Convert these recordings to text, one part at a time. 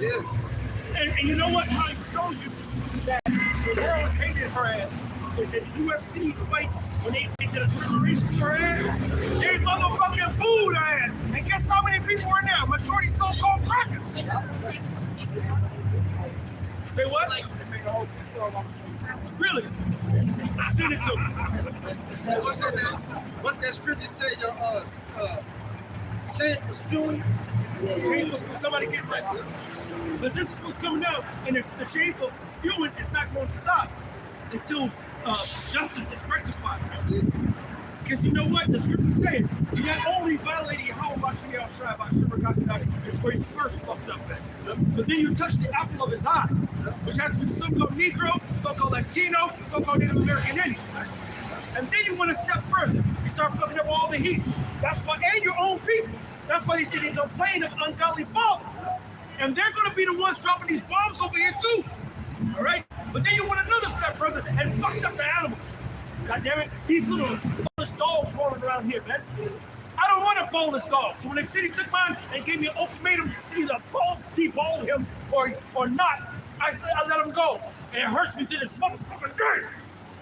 Yeah. And you know what? How it shows you that the world hated her ass is that the UFC fight when they did a preparation to her ass, they motherfucking booed her ass. And guess how many people were in there? Majority so-called crackers. Say what? Really? Send it to me. What's that scripture say? Your shame was spewing. Somebody get that. Because this is what's coming out, and the shame of spewing is not going to stop until justice is rectified. Because you know what? The scripture says, you not only violating how much you outside by Shibra is where you first fucks up at. But then you touch the apple of his eye, which has to be so-called Negro, so-called Latino, so-called Native American Indian. And then you want to step further. You start fucking up all the heat. That's why, and your own people. That's why they say they complain of ungodly fathers. And they're going to be the ones dropping these bombs over here too. All right? But then you want another step further and fucked up the animals. God damn it. These little boneless dogs rolling around here, man. I don't want a boneless dog. So when the city took mine and gave me an ultimatum to either debone him or not, I let him go. And it hurts me to this motherfucking day.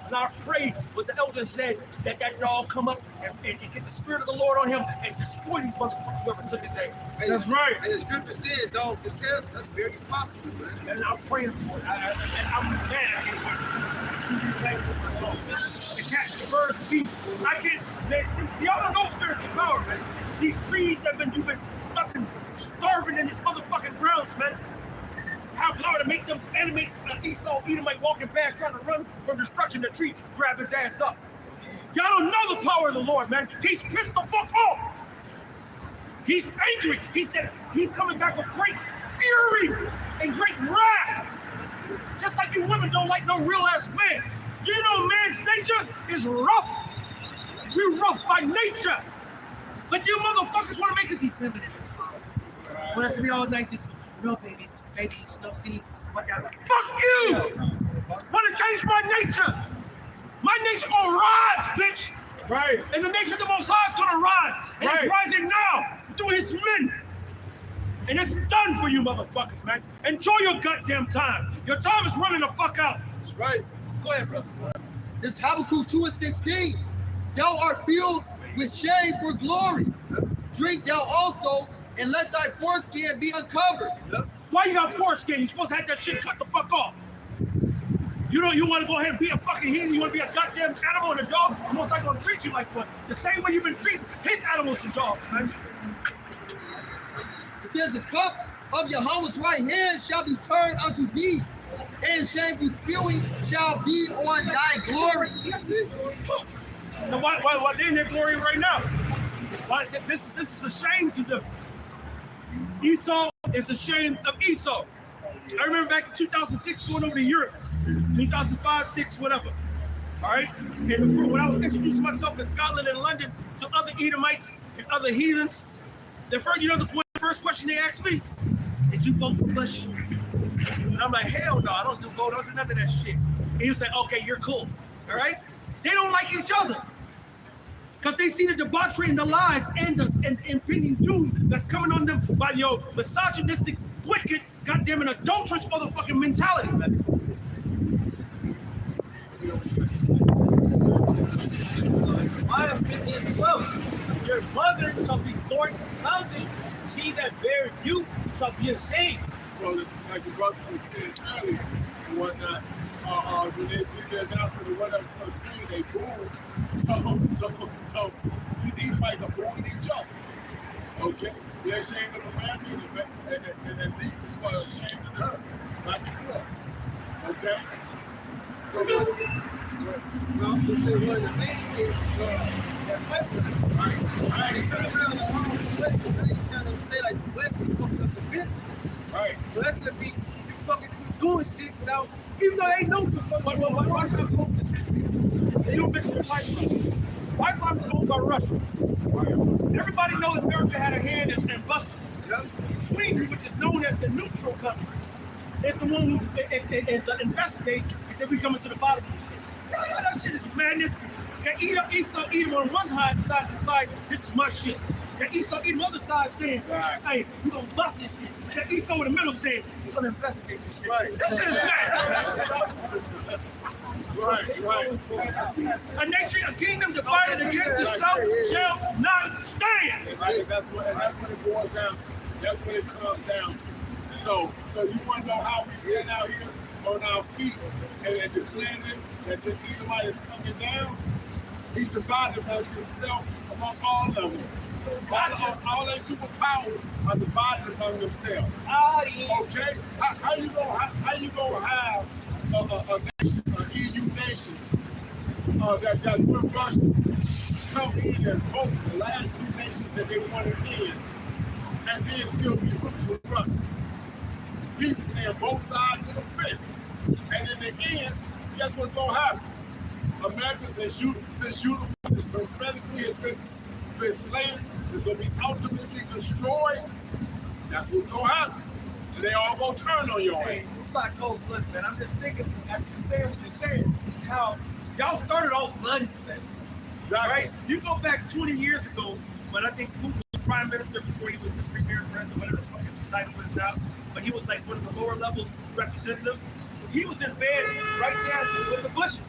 And I prayed what the elder said, that dog come up and get the spirit of the Lord on him and destroy these motherfuckers whoever took his head. That's right. And the scripture said, dog to test, that's very possible, man. And I'm praying for it. I'm mad I can't the cats, the birds, the bees. I can't, man, y'all don't know spiritual power, man. These trees that you've been fucking starving in this motherfucking grounds, man. How power to make them animate Esau, Edomite walking back, trying to run from destruction. The tree, grab his ass up. Y'all don't know the power of the Lord, man. He's pissed the fuck off. He's angry. He said he's coming back with great fury and great wrath. Just like you women don't like no real ass man. You know man's nature is rough. We're rough by nature. But you motherfuckers want to make us effeminate. Want us to be all nice and no baby, no see. Fuck you! Want to change my nature? My nature gonna rise, bitch. Right. And the nature of the Most High is gonna rise. And it's rising now through his men. And it's done for you motherfuckers, man. Enjoy your goddamn time. Your time is running the fuck out. That's right. Go ahead, brother. It's Habakkuk 2:16. Thou art filled with shame for glory. Drink thou also, and let thy foreskin be uncovered. Why you got foreskin? You're supposed to have that shit cut the fuck off. You know, you want to go ahead and be a fucking heathen, you want to be a goddamn animal and a dog, the Most High gonna treat you like one. The same way you've been treating his animals and dogs, man. It says, the cup of Yahweh's right hand shall be turned unto thee, and shameful spewing shall be on thy glory. So why they in their glory right now? Why, this is a shame to them. Esau is ashamed of Esau. I remember back in 2006 going over to Europe, 2005, 6, whatever. All right? And when I was introducing myself in Scotland and London to other Edomites and other heathens, the first question they asked me, did you vote for Bush? And I'm like, hell no, I don't do vote, I don't do none of that shit. And you say, okay, you're cool. All right? They don't like each other. Because they see the debauchery and the lies and the impending doom that's coming on them by your misogynistic, wicked, goddamn adulterous motherfucking mentality, man. My opinion, well, your mother shall be sorely confounded. She that bare you shall be ashamed. So, like the brothers were saying earlier and whatnot, when they did their announcement or whatever for the queen, they booed. So these Edomites are booing each other. Okay? They're ashamed of America and these people are ashamed of her. Like before. Okay? So, I was going to say, one of the main things that West, right? They turn around and all the West, and they trying to say like the West is fucking up the business. right. So that could be you fucking doing shit without, even though they know the fuck. Why should I quote this? They don't mention the pipelines. Pipelines are owned by Russia. Everybody knows America had a hand in busting. Yep. Sweden, which is known as the neutral country, is the one who's investigate and said we coming to the bottom of this shit. That shit is madness. Okay, Esau, Edom on one side decide this is my shit. That Esau on the other side saying, hey, we're gonna bust this shit. That Esau in the middle saying, we're gonna investigate this shit. Right. That shit is bad. Right. A nation, a kingdom divided against itself shall not stand. Right, that's what it boils down to. That's what it comes down to. So you want to know how we stand out here on our feet and declaring this, that this Edomite is coming down? He's divided among himself, among all of them. All their superpowers are divided among themselves. Okay? How you gonna have a nation, an EU nation that's with Russia come in and vote the last two nations that they wanted in, and then still be hooked to Russia? People on both sides of the fence. And in the end, guess what's gonna happen? America, since you prophetically has been slain, is gonna be ultimately destroyed. That's what's gonna happen. And they all gonna turn on your ass. It's like cold blooded, man. I'm just thinking, after you saying what you're saying, how y'all started all bloody, man. Right? You go back 20 years ago, when I think Putin was prime minister before he was the premier president, whatever the fuck his title is now, but he was like one of the lower levels representatives. He was in bed right there with the Bushes.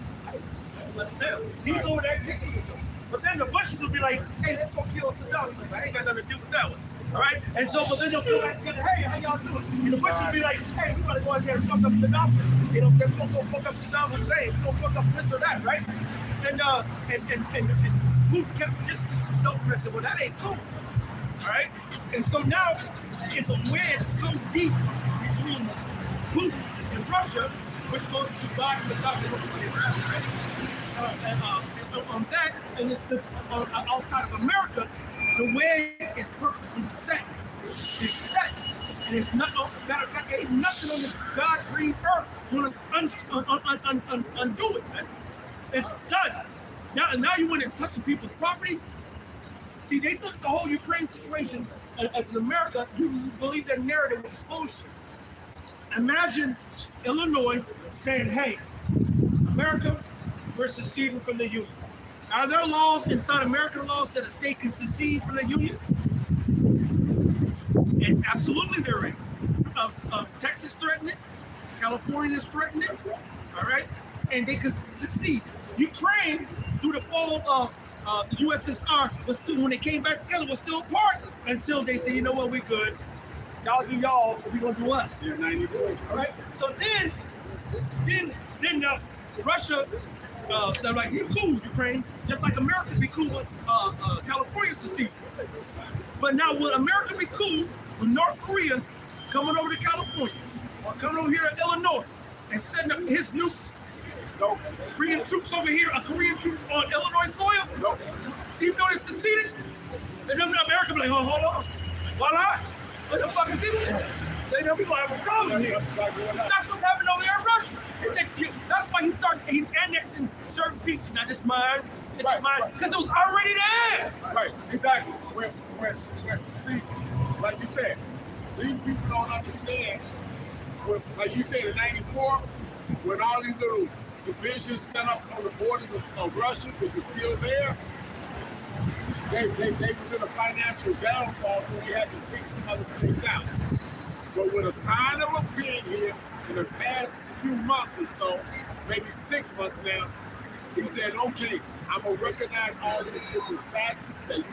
He's over there kicking him. But then the Bushes would be like, hey, let's go kill Saddam. Like, I ain't got nothing to do with that one. All right? And so, but then they'll go back together, hey, how y'all doing? And the Bushes would be like, hey, we gotta go out there and fuck up Saddam. You know, we're gonna go fuck up Saddam Hussein. We're gonna fuck up this or that, right? And Putin kept distancing himself from it and said, well, that ain't cool. All right? And so now it's a wedge so deep between Putin and Russia, which goes to God and the doctrine of slavery, right? On that, and it's the outside of America, the wedge is perfectly set. It's set, and it's not. Matter of fact, ain't nothing on this God-breathed earth going to undo it, man. It's done. Now you went and touching people's property. See, they took the whole Ukraine situation as in America. You believe that narrative was bullshit. Imagine Illinois saying, hey, America, we're seceding from the Union. Are there laws inside American laws that a state can secede from the Union? It's absolutely there is. Texas threatened it. California is threatening it. All right? And they could succeed. Ukraine, through the fall of the USSR, was still, when they came back together, was still apart until they said, you know what, we good. Y'all do y'all, so we gonna do us. Yeah, 94. All right. So then Russia said, like, you cool, Ukraine, just like America be cool with California seceding. But now will America be cool with North Korea coming over to California or coming over here to Illinois and setting up his nukes? No. Bringing troops over here, Korean troops on Illinois soil? No. Even though they seceded? And then America be like, oh, hold on. Voila. What the fuck is this? They know we gonna have a problem here. That's what's happening over there in Russia. He said, that's why he's annexing certain pieces. Now this mine, this is mine, because it was already there. Right, exactly. See, like you said, these people don't understand. Like you said, in '94, when all these little divisions set up on the borders of Russia, which is still there, they was in a financial downfall, so we had to fix some other things out. But with a sign of a pen here in the past few months or so, maybe 6 months now, he said, okay, I'm going to recognize all these different facets that you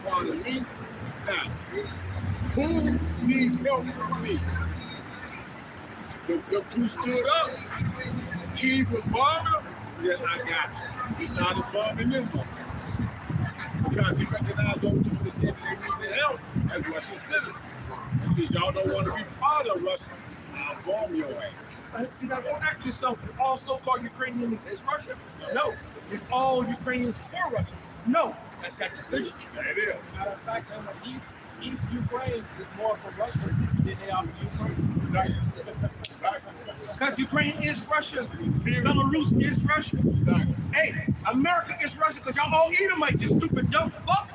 want to me. Now, who needs help from me? The two stood up. Keith was bombing them. Yes, I got you. He started bombing them. Because he recognized those two that said they needed help as Russian citizens. And since y'all don't want to be part of Russia, I'll bomb your way. See, now don't ask yourself, all so-called Ukrainians is Russia? No. It's all Ukrainians for Russia? No. That's got division. Yeah, it is. Matter of fact, East Ukraine is more for Russia than they are for Ukraine. Exactly. Because Ukraine is Russia. Belarus is Russia. Exactly. Hey, America is Russia because y'all all Edomites, you stupid dumb fuck.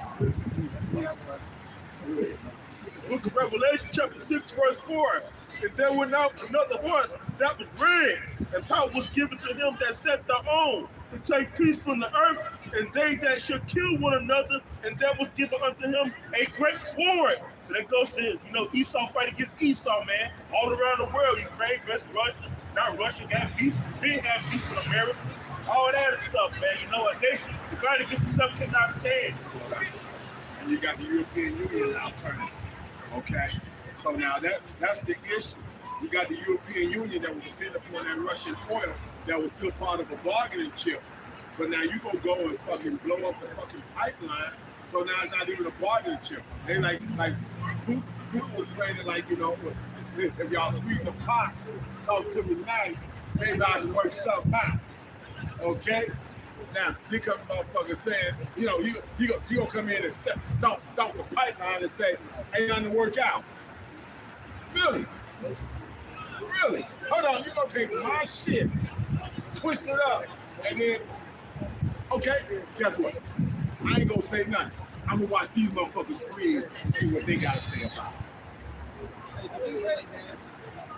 Book of Revelation, chapter 6, verse 4. And there went out another horse that was red, and power was given to him that sat thereon to take peace from the earth and they that should kill one another, and there was given unto him a great sword. So that goes to, Esau fight against Esau, man. All around the world, Ukraine, Russia, not Russia, got beef, been have beef with America, all that stuff, man. A nation divided against itself cannot stand. And you got the European Union now turning. Okay, so now that's the issue. You got the European Union that was dependent upon that Russian oil that was still part of a bargaining chip. But now you go and fucking blow up the fucking pipeline, so now it's not even a bargaining chip. They like Putin was playing it like, if y'all sweeten the pot, talk to me nice, maybe I can work something out. Okay? Now, he come motherfucker saying, he gonna come in and stomp the pipeline and say, ain't nothing to work out. Really? Really? Hold on, you gonna take my shit, twist it up, and then, okay, guess what? I ain't gonna say nothing. I'm gonna watch these motherfuckers freeze and see what they gotta say about it.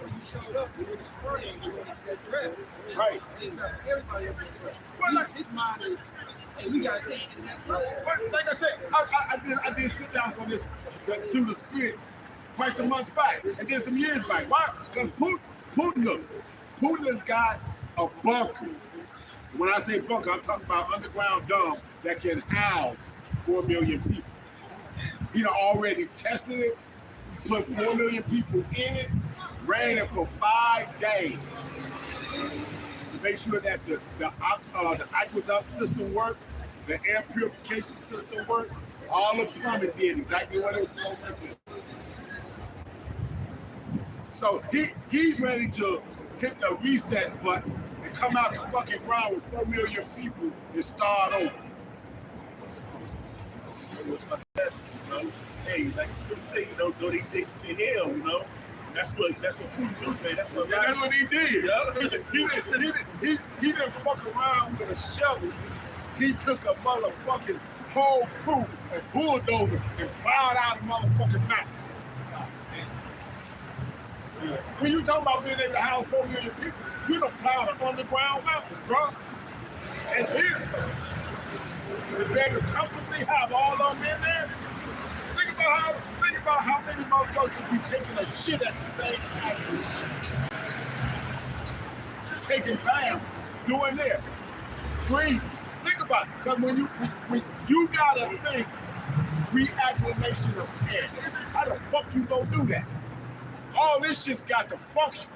When you showed up, you were in the spring, you went to that draft. Right. Everybody up there. Well, like, his mind is, hey, we gotta take it. well, like I said, I did sit down on this through the spirit quite some months back, and then some years back. Why? Because Putin has got a bunker. When I say bunker, I'm talking about underground dome that can house 4 million people. He done already tested it, put 4 million people in it, ran it for 5 days to make sure that the aqueduct system worked, the air purification system worked, all the plumbing did exactly what it was supposed to do. So he's ready to hit the reset button and come out the fucking ground with 4 million people and start over. Hey, like you say, though they dig to hell, That's what Putin do, man. That's what he did. Yeah. He didn't fuck around with a shovel. He took a motherfucking whole crew and bulldozer and plowed out a motherfucking mountain. When you talking about being able to house 4 million people, you done plowed an underground mountain, bro. And this, to be able to comfortably have all of them in there, think about how many motherfuckers be taking a shit at the same time. Taking baths, doing this, breathing. Think about it, because when you gotta think reacclimation of air. How the fuck you gonna do that? All this shit's got to function.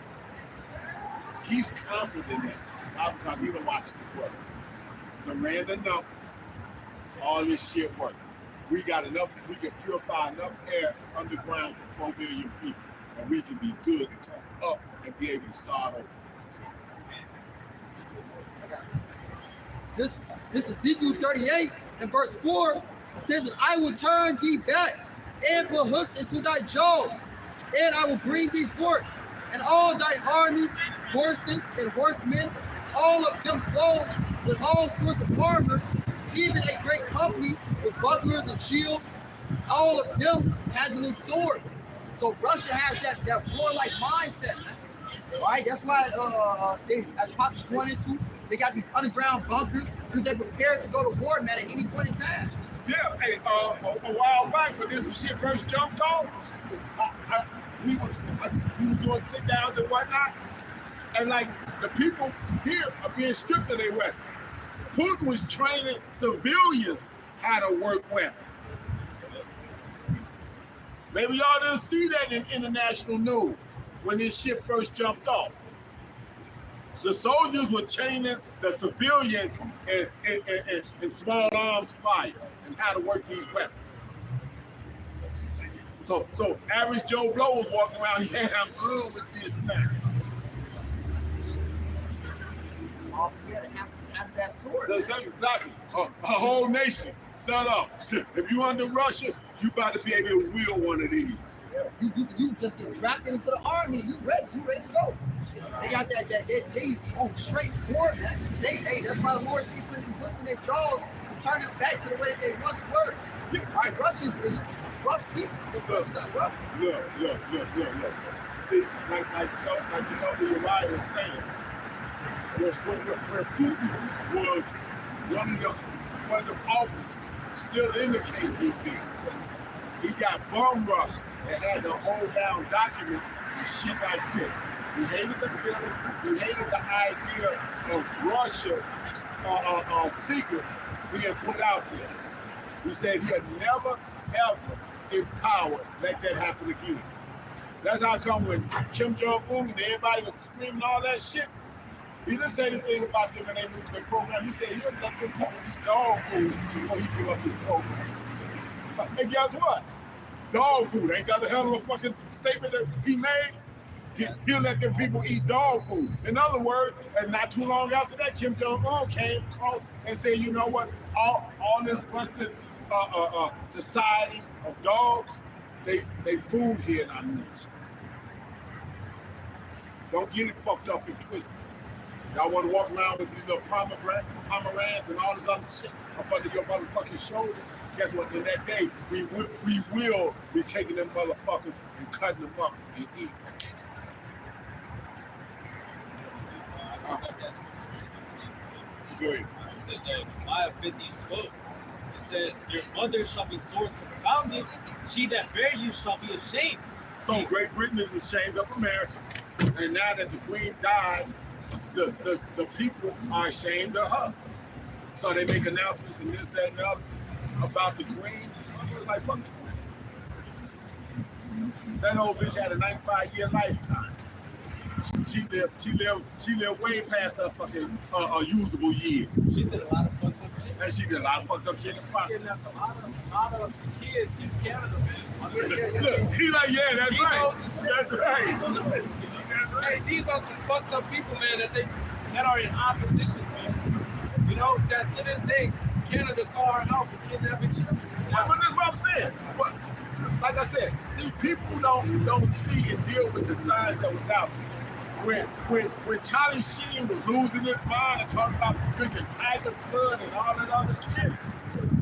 He's confident in that. Not because he done watched it work. The random numbers, all this shit work. We got enough, we can purify enough air underground for 4 million people, and we can be good and come up and be able to start over. I got some. This Ezekiel 38 and verse 4 says that I will turn thee back and put hooks into thy jaws, and I will bring thee forth, and all thy armies, horses and horsemen, all of them clothed with all sorts of armor, even a great company with bucklers and shields, all of them handling swords. So Russia has that warlike mindset, man. Right? That's why they, as Pops is going into, they got these underground bunkers because they're prepared to go to war, man, at any point in time. Yeah, hey, a while back when this shit first jumped off, we was doing sit downs and whatnot, and like the people here are being stripped of their weapons. Putin was training civilians how to work weapons. Maybe y'all didn't see that in international news when this shit first jumped off. The soldiers were training the civilians in small arms fire and how to work these weapons. So average Joe Blow was walking around, yeah, I'm good with this now. All together after that sword. So exactly, a whole nation set up. If you under Russia, you about to be able to wield one of these. You just get drafted into the army. You ready to go. They got they on straight war, man. That's why the Lord keep putting hooks in their jaws to turn it back to the way that they once were. Right, Russians is a rough people. The Russians are rough. Look. See, like Uriah was saying, where Putin was one one of the officers still in the KGB. He got bum rushed and had to hold down documents and shit like this. He hated the feeling. He hated the idea of Russia secrets being put out there. He said he'd never, ever in power let that happen again. That's how come when Kim Jong-un and everybody was screaming all that shit, he didn't say anything about them and their nuclear program. He said he'll let them people eat dog food before he give up his program. And guess what? Dog food. Ain't got the hell of a fucking statement that he made? He'll let them people eat dog food. In other words, and not too long after that, Kim Jong-un came across and said, you know what? All this Western society of dogs, they food here in our nation. Don't get it fucked up and twisted. Y'all want to walk around with these little pomegranates and all this other shit up under your motherfucking shoulder? Guess what? In that day, we will be taking them motherfuckers and cutting them up and eating them. Go ahead. It says Nehemiah 50:12. It says, your mother shall be sore confounded, she that bare you shall be ashamed. So Great Britain is ashamed of America. And now that the Queen died, the people are ashamed of her. So they make announcements and this, that, and the other about the Queen. Like, fuck the Queen. That old bitch had a 95-year lifetime. She lived way past her fucking usable years. She did a lot of fucked up shit. And she did a lot of fucked up shit in the process. She left a lot of kids in Canada, man. Look, he like, yeah, that's right. That's right. Hey, these are some fucked up people, man, that are in opposition, man. You know, that to this day, Canada call her out for kidnapping children. But this is what I'm saying. But like I said, see, people don't see and deal with the signs that was out there. When Charlie Sheen was losing his mind and talking about drinking tiger's blood and all that other shit,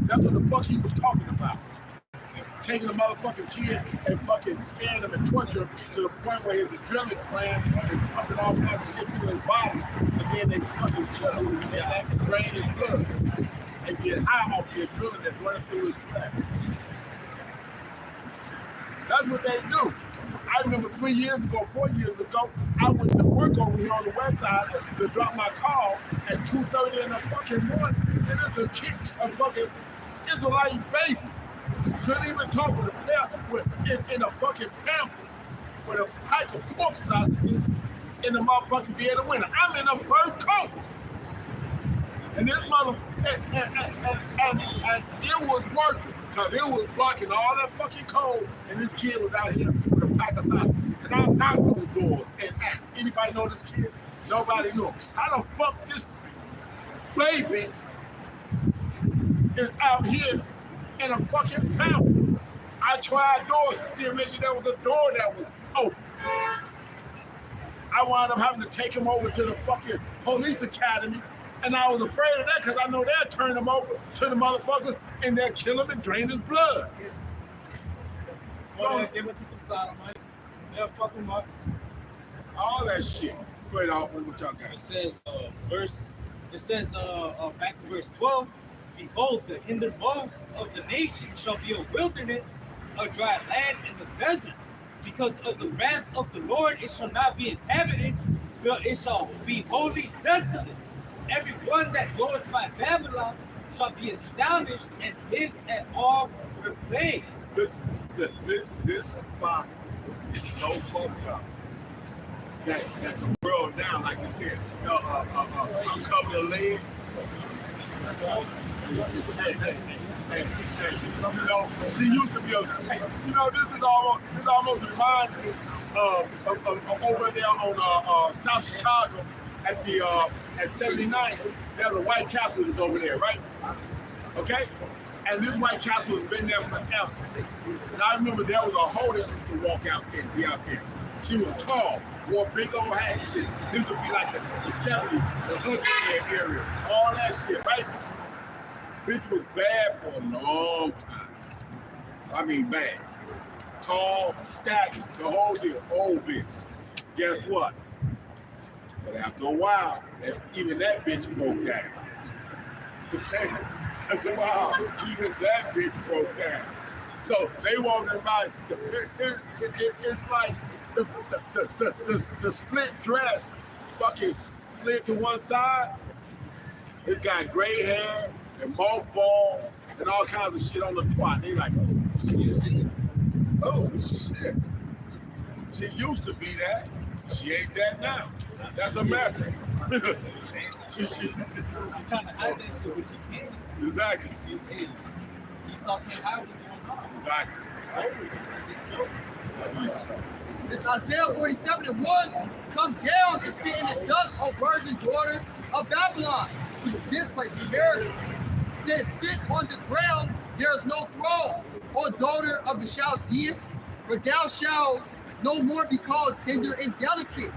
that's what the fuck he was talking about. Taking a motherfucking kid and fucking scaring him and torturing him to the point where his adrenaline glands and pumping all kinds of shit through his body, and then they fucking kill him and that can drain his blood and get high off the adrenaline that's running through his flesh. That's what they do. I remember 4 years ago, I went to work over here on the west side to drop my call at 2:30 in the fucking morning, and there's a kid, a fucking Israelite baby. Couldn't even talk with in a fucking pamphlet with a pack of pork sausages in the motherfucking dead of winter. I'm in a fur coat. And this and it was working because it was blocking all that fucking cold, and this kid was out here with a pack of sausages. And I knocked on the doors and asked, anybody know this kid? Nobody knew him. How the fuck this baby is out here in a fucking pound? I tried doors to see if maybe there was a door that was open. I wound up having to take him over to the fucking police academy, and I was afraid of that because I know they'll turn him over to the motherfuckers and they'll kill him and drain his blood. Well, give it to some sodomites. Yeah, fuck him up. All that shit. Go ahead, Alvin, what y'all got? It says, back in verse 12, behold, the hindermost of the nation shall be a wilderness, a dry land in the desert. Because of the wrath of the Lord, it shall not be inhabited, but it shall be wholly desolate. Every one that goeth by Babylon shall be astonished and hiss at all her plagues. This spot is so fucked up that the world now, like I said, uncover your leg. Hey, you know, she used to be this almost reminds me of over there on South Chicago at 79th. There's a White Castle that's over there, right? Okay? And this White Castle has been there forever. And I remember there was a hoe that used to walk out there and be out there. She was tall, wore big old hats and shit. This would be like the 70s, the hood area, all that shit, right? Bitch was bad for a long time. I mean bad. Tall, stagnant, the whole deal, old bitch. Guess what? But after a while, even that bitch broke down. Wow, even that bitch broke down. So they walking by. It's like the split dress fucking slid to one side. It's got gray hair and mothballs and all kinds of shit on the twat. They like, oh shit. She used to be that. She ain't that now. That's America. she She's trying to hide that shit, but she can't. Exactly. Esau can't hide what's going on. Exactly. It's Isaiah 47:1. Come down and sit in the dust, O virgin daughter of Babylon, which is this place, America. It says, sit on the ground, there is no throne, O daughter of the Chaldeans, for thou shalt no more be called tender and delicate.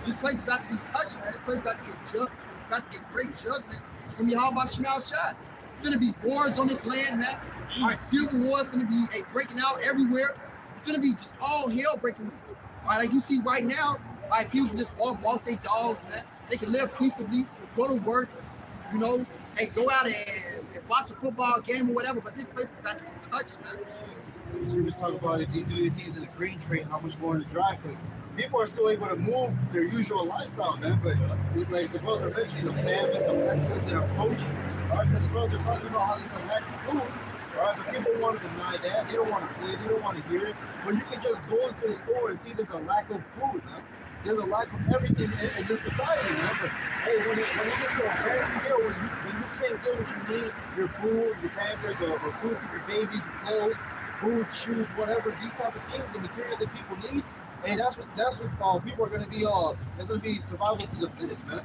This place is about to be touched, man. This place is about to get judged. It's about to get great judgment from Yahweh Shemal Shah. It's going to be wars on this land, man. All right, civil war is going to be breaking out everywhere. It's going to be just all hell breaking loose. All right, like you see right now, all right, people can just walk their dogs, man. They can live peaceably, go to work, you know, and go out and watch a football game or whatever. But this place is about to be touched, man. So we just talk about if you do this season of grain trade, how much more to drive, because people are still able to move their usual lifestyle, man. But like the brother mentioned, the famine, the pestilence that are approaching. All right, because brothers are talking about how there's a lack of food. All right, but people want to deny that. They don't want to see it. They don't want to hear it. But you can just go into the store and see there's a lack of food, man. There's a lack of everything in this society, man. But hey, when it gets to a grand scale, when you can't get what you need, your food, your pampers, or food for your babies, and clothes, food, shoes, whatever, these type of things, the material that people need, and that's what people are going to be. It's going to be survival to the fittest, man.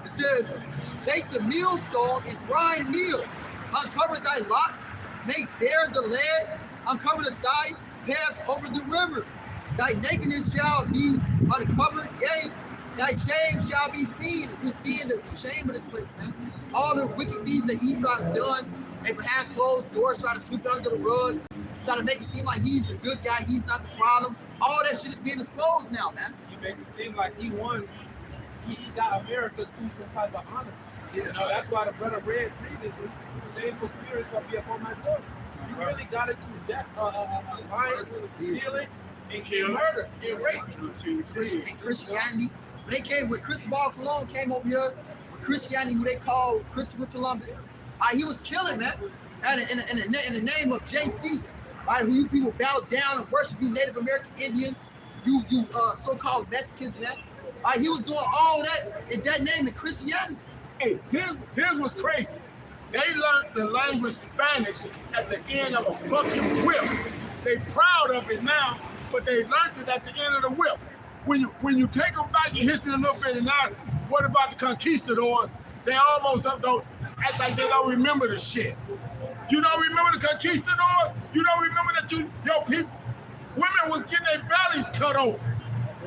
It says, take the millstone and grind meal, uncover thy locks, make bare the lead, uncover the thigh, pass over the rivers. Thy nakedness shall be uncovered, yea, thy shame shall be seen. We're seeing the shame of this place, man. All the wicked deeds that Esau has done, they behind closed doors, try to sweep it under the rug, try to make it seem like he's the good guy, he's not the problem. All that shit is being exposed now, man. He makes it seem like he won. He got America through some type of honor. Yeah. You know, that's why the brother read previously, shameful spirits shall be upon my door. You really got it through death, lying, stealing, and murder, and rape. And Christianity. When they came with Cristobal Colon came over here with Christianity, who they call Christopher Columbus. He was killing, man. And in the name of JC, who you people bow down and worship, you Native American Indians, you so-called Mexicans, man. He was doing all that in that name of Christianity. Hey, here's what's crazy. They learned the language Spanish at the end of a fucking whip. They proud of it now, but they learned it at the end of the whip. When you take them back in history a little bit and ask, what about the conquistadors? They almost don't act like they don't remember the shit. You don't remember the conquistadors? You don't remember that your people, women was getting their bellies cut open.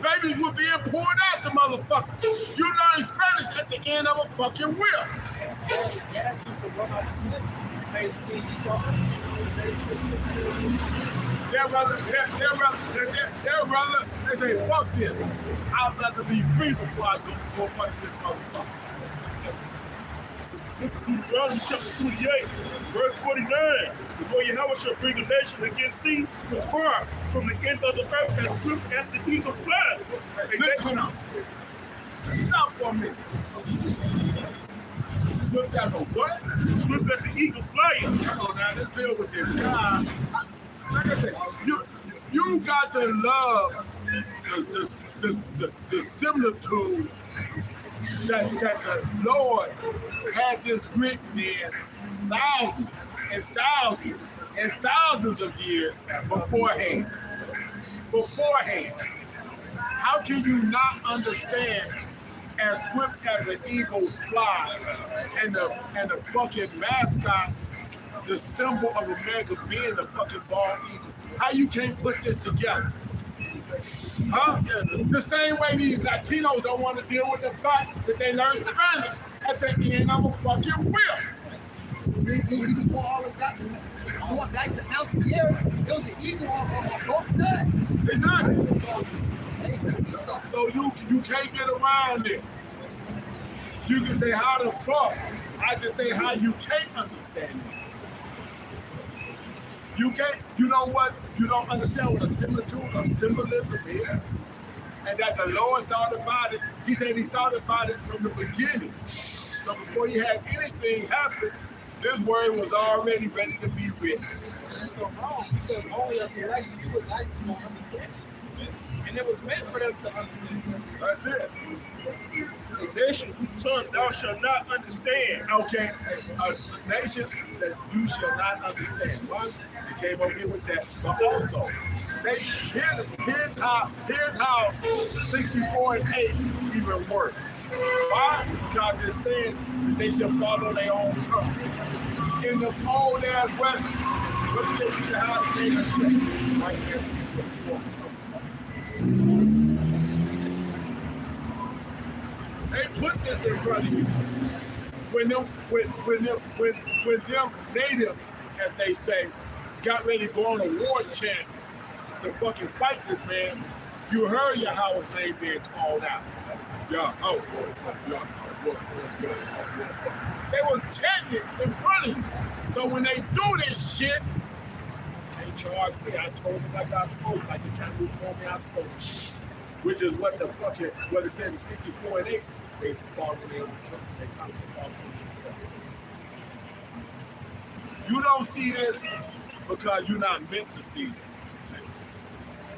Babies were being poured out the motherfucker. You learn Spanish at the end of a fucking whip. Their brother, they say, fuck this. I'd rather be free before I go punch this motherfucker. Deuteronomy chapter 28, verse 49. Before Yahweh shall bring a nation against thee from far, from the end of the earth, as swift as the eagle flies. Listen up. Stop for a minute. Swift as a what? Swift as the eagle flying. Come on now, let's deal with this. God, like I said, you got to love the similitude that the Lord has this written in thousands and thousands and thousands of years beforehand. How can you not understand as swift as an eagle flies and the fucking mascot, the symbol of America being the fucking bald eagle? How you can't put this together? Huh? The same way these Latinos don't want to deal with the fact that they learn Spanish at the end of a fucking whip. Even going back to Mount Sierra, there was an eagle on both sides. Exactly. So, hey, let's get something. So you can't get around it. You can say how the fuck. I can say how you can't understand it. You can't, you know what? You don't understand what a similitude or symbolism is. And that the Lord thought about it. He said he thought about it from the beginning. So before he had anything happen, this word was already ready to be written. That's so wrong because only us elect you was like you don't understand. And it was meant for them to understand. That's it. The nation whose tongue thou shalt not understand. Okay, a nation that you shall not understand. One, they came up here with that, but also, here's how 64 and 8 even works. Why? Because it says that they shall follow their own tongue. In the old ass West, what do they used to have they say? Right here. They put this in front of you. When them natives, as they say, got ready to go on a war chant to fucking fight this man, you heard Yahweh's name being called out. Yeah, they was chanting it in front of you. So when they do this shit, they charge me. I told them like I spoke, like the Captain told me I spoke. Which is what the fucking, what it said in 64 and 8, they fought when they were they talked about themselves. You don't see this because you're not meant to see this.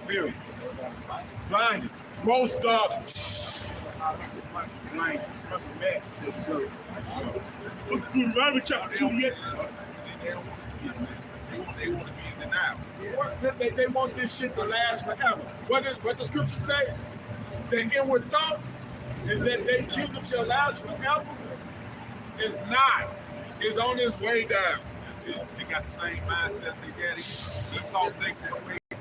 Period. Blinded. Most of blinded. Look through Robert chapter 28. They don't want to see it, man. They want to be in denial. They want this shit to last forever. What the scripture say? The inward thought is that their kingdom shall last forever. It's not. It's on its way down. That's it. They got the same mindset they got. It's all thinking the way they're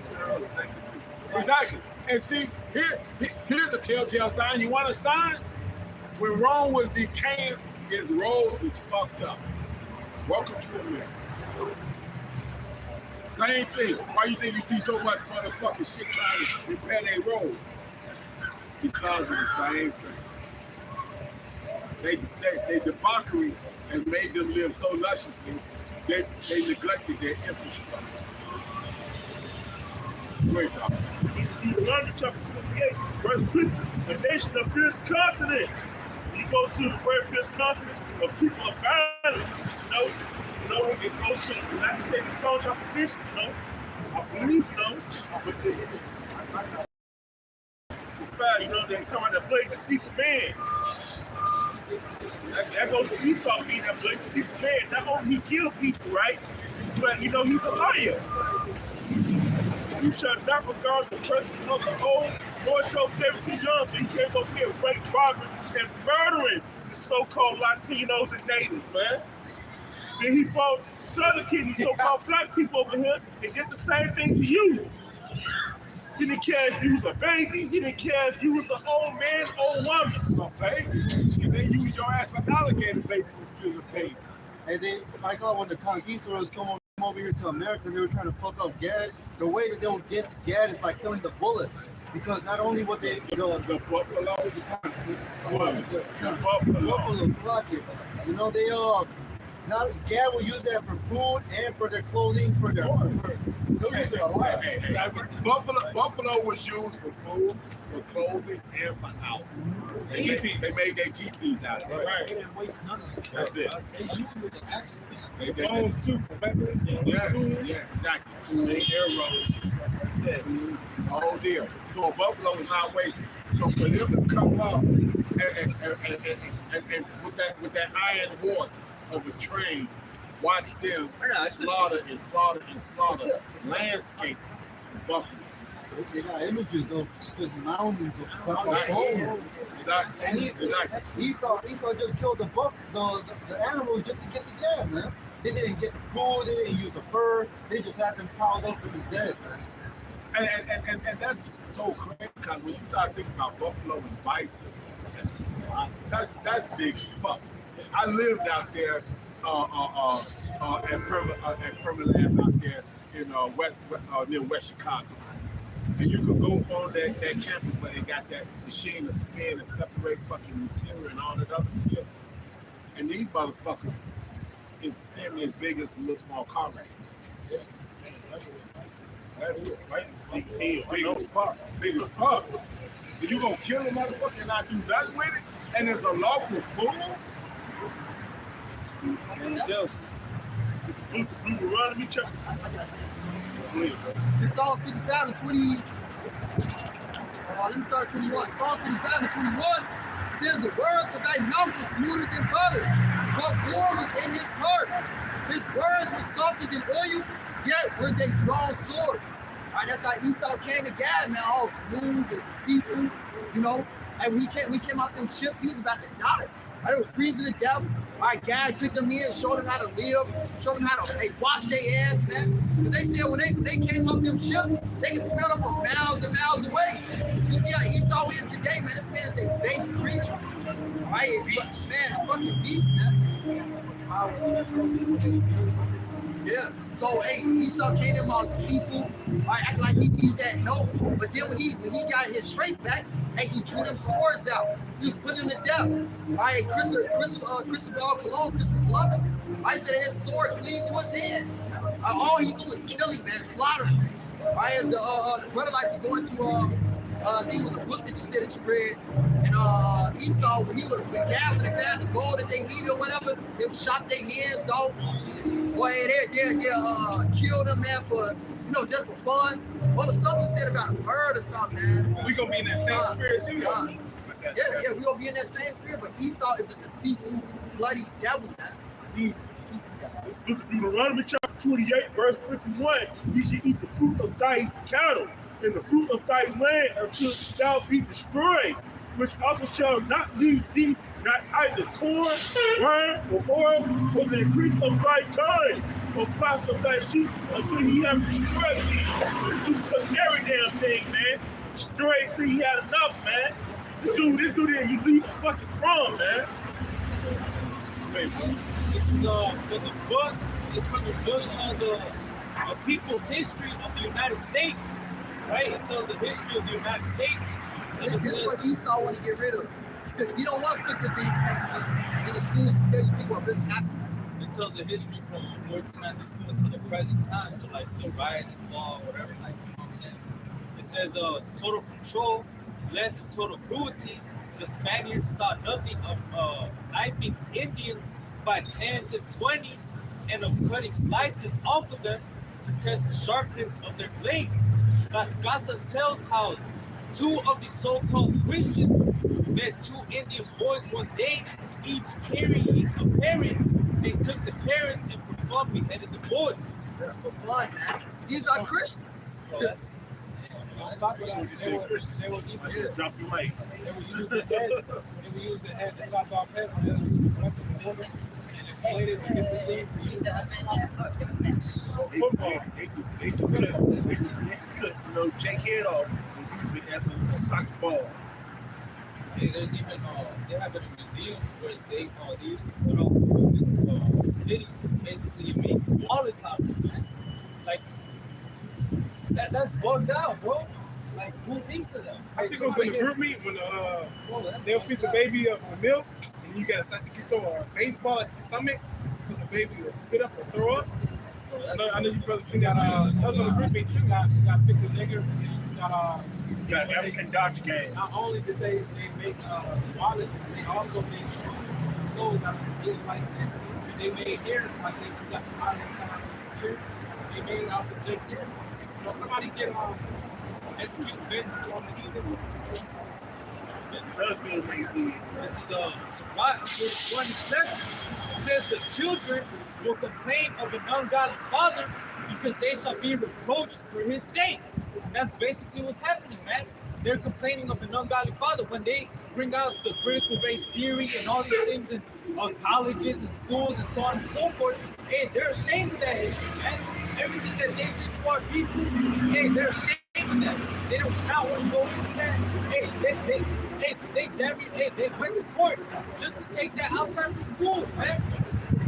thinking too. Exactly. And see, here's a telltale sign. You want a sign? When Rome was decaying, his roads was fucked up. Welcome to America. Same thing. Why you think you see so much motherfucking shit trying to repair their roads? Because of the same thing. They debauchery and made them live so lusciously, they neglected their infrastructure. Great job. Deuteronomy chapter 28, verse 50. A nation of fierce confidence. When you go to the word fierce confidence of people of violence, it goes to the United States Psalm chapter 50, I believe, but they talking about the blatant deceitful man. That goes to Esau being that blatant deceitful man. Not only he killed people, right? But he's a liar. You shall not regard the person of the old, nor show favor to young, so he can't go here rape, robbing, and murdering the so-called Latinos and natives, man. Then he fought Southern Kingdom, so-called black people over here, and did the same thing to you. He didn't care if you was a baby. He didn't care if you was an old man, old woman. A baby? And they use your ass for alligator baby if you was a baby. And then, I thought when the conquistadors come over here to America, they were trying to fuck up Gad. The way that they would get to Gad is by killing the bullets. Because not only would they... The buffalo? The buffalo. Fuck it. They now Gad will use that for food and for their clothing, for their they'll use it a lot. Buffalo was used for food, for clothing, and for house. They made their teepees out of it. They didn't waste none of it. That's it. They used it to actually. Bones too. Yeah, exactly. Arrows. Whole deal. So a buffalo is not wasted. So for them to come up and with that iron horse of a train, watch them slaughter landscapes of buffalo. They got images of just mountains of buffalo. Exactly. Esau just killed the animals just to get the Gad, man. They didn't get the food, they didn't use the fur, they just had them piled up in the dead, man. And that's so crazy because when you start thinking about buffalo and bison, that's big as fuck. I lived out there at Permaland out there in near West Chicago. And you could go on that campus where they got that machine to spin and separate fucking material and all that other shit. And these motherfuckers is damn near as big as the little small car right here. That's it. Big tail. Big as fuck. Big as fuck. If you gonna kill a motherfucker and not do nothing with it, and it's a lawful fool, Deuteronomy chapter. In Psalm 55 and 20, let me start at 21. Psalm 55 and 21 says, the words of thy mouth were smoother than butter, but war was in his heart. His words were softer than oil, yet were they drawn swords. All right, that's how Esau came to God, man, all smooth and deceitful, you know. And when he came out them chips, he was about to die. Right, they were freezing to death. All right, God took them in, showed them how to live, showed them how to wash their ass, man. Because they said when they came up them chips, they could smell them from miles and miles away. You see how Esau is today, man. This man is a base creature. All right, man, a fucking beast, man. Yeah. So hey, Esau came in all deceitful, right, acting like he needed that help. But then when he got his strength back, hey, he drew them swords out. He was putting them to death. All right, Christopher Columbus, I said his sword cleaved to his hand. All he knew was killing, man, slaughtering. All right, as the brother likes to go into I think it was a book that you said that you read. And Esau, when God would have found the gold that they needed or whatever, they would chop their hands off. Boy, they kill them, man, for, just for fun. What was something you said about a bird or something, man? We gonna be in that same spirit too, though. Yeah, we gonna be in that same spirit, but Esau is a deceitful, bloody devil, man. Look at Deuteronomy chapter 28, verse 51. You should eat the fruit of thy cattle and the fruit of thy land until thou be destroyed, which also shall not leave thee, not either corn, wine, or oil, or the increase of thy kind, or flocks of thy sheep, until he have destroyed thee. You took every damn thing, man. Destroy it till he had enough, man. This dude there, you leave a fucking crumb, man. This is from the book. It's from the book on the people's history of the United States, right? It tells the history of the United States. This is what Esau want to get rid of. You don't want to put this in his textbooks in the schools and tell you people are really happy. It tells the history from 1492 until the present time. So like the rise and fall, whatever, like, you know what I'm saying? It says total control led to total cruelty. The Spaniards thought nothing of knifing Indians by 10s and 20s and of cutting slices off of them to test the sharpness of their blades. Las Casas tells how two of the so-called Christians met two Indian boys one day, each carrying a parent. They took the parents and for fun beheaded the boys. Yeah, for fun, man. These are Christians. So that's They would even drop your mic. They would use the head. They would use the head to chop off heads when they were the woman and inflate it to get the lead for you. Football, they could, take head off and use it as a soccer ball. There's even they have it in museums where they used to put on women's titties, basically make all the time, man. Like that's bugged out, bro. Like who thinks of that? I think it was in the group meet when they'll feed the baby up the milk, and you throw a baseball at the stomach so the baby will spit up or throw up. I know you probably seen that too. That was on the group meet too. You got pick a nigger. You got African Dodge game. Not only did they make wallets, they also made clothes out of the Israelites. They made hair like they got the church. They made out of Jake's hair. Somebody get execute vengeance on the heathen. This is Sirach 27. It says the children will complain of an ungodly father because they shall be reproached for his sake. And that's basically what's happening, man. They're complaining of an ungodly father when they bring out the critical race theory and all these things in colleges and schools and so on and so forth. Hey, they're ashamed of that issue, man. Everything that they did to our people, hey, they're ashamed of that. They don't not want to go into that. Hey, they went to court just to take that outside of the schools, man.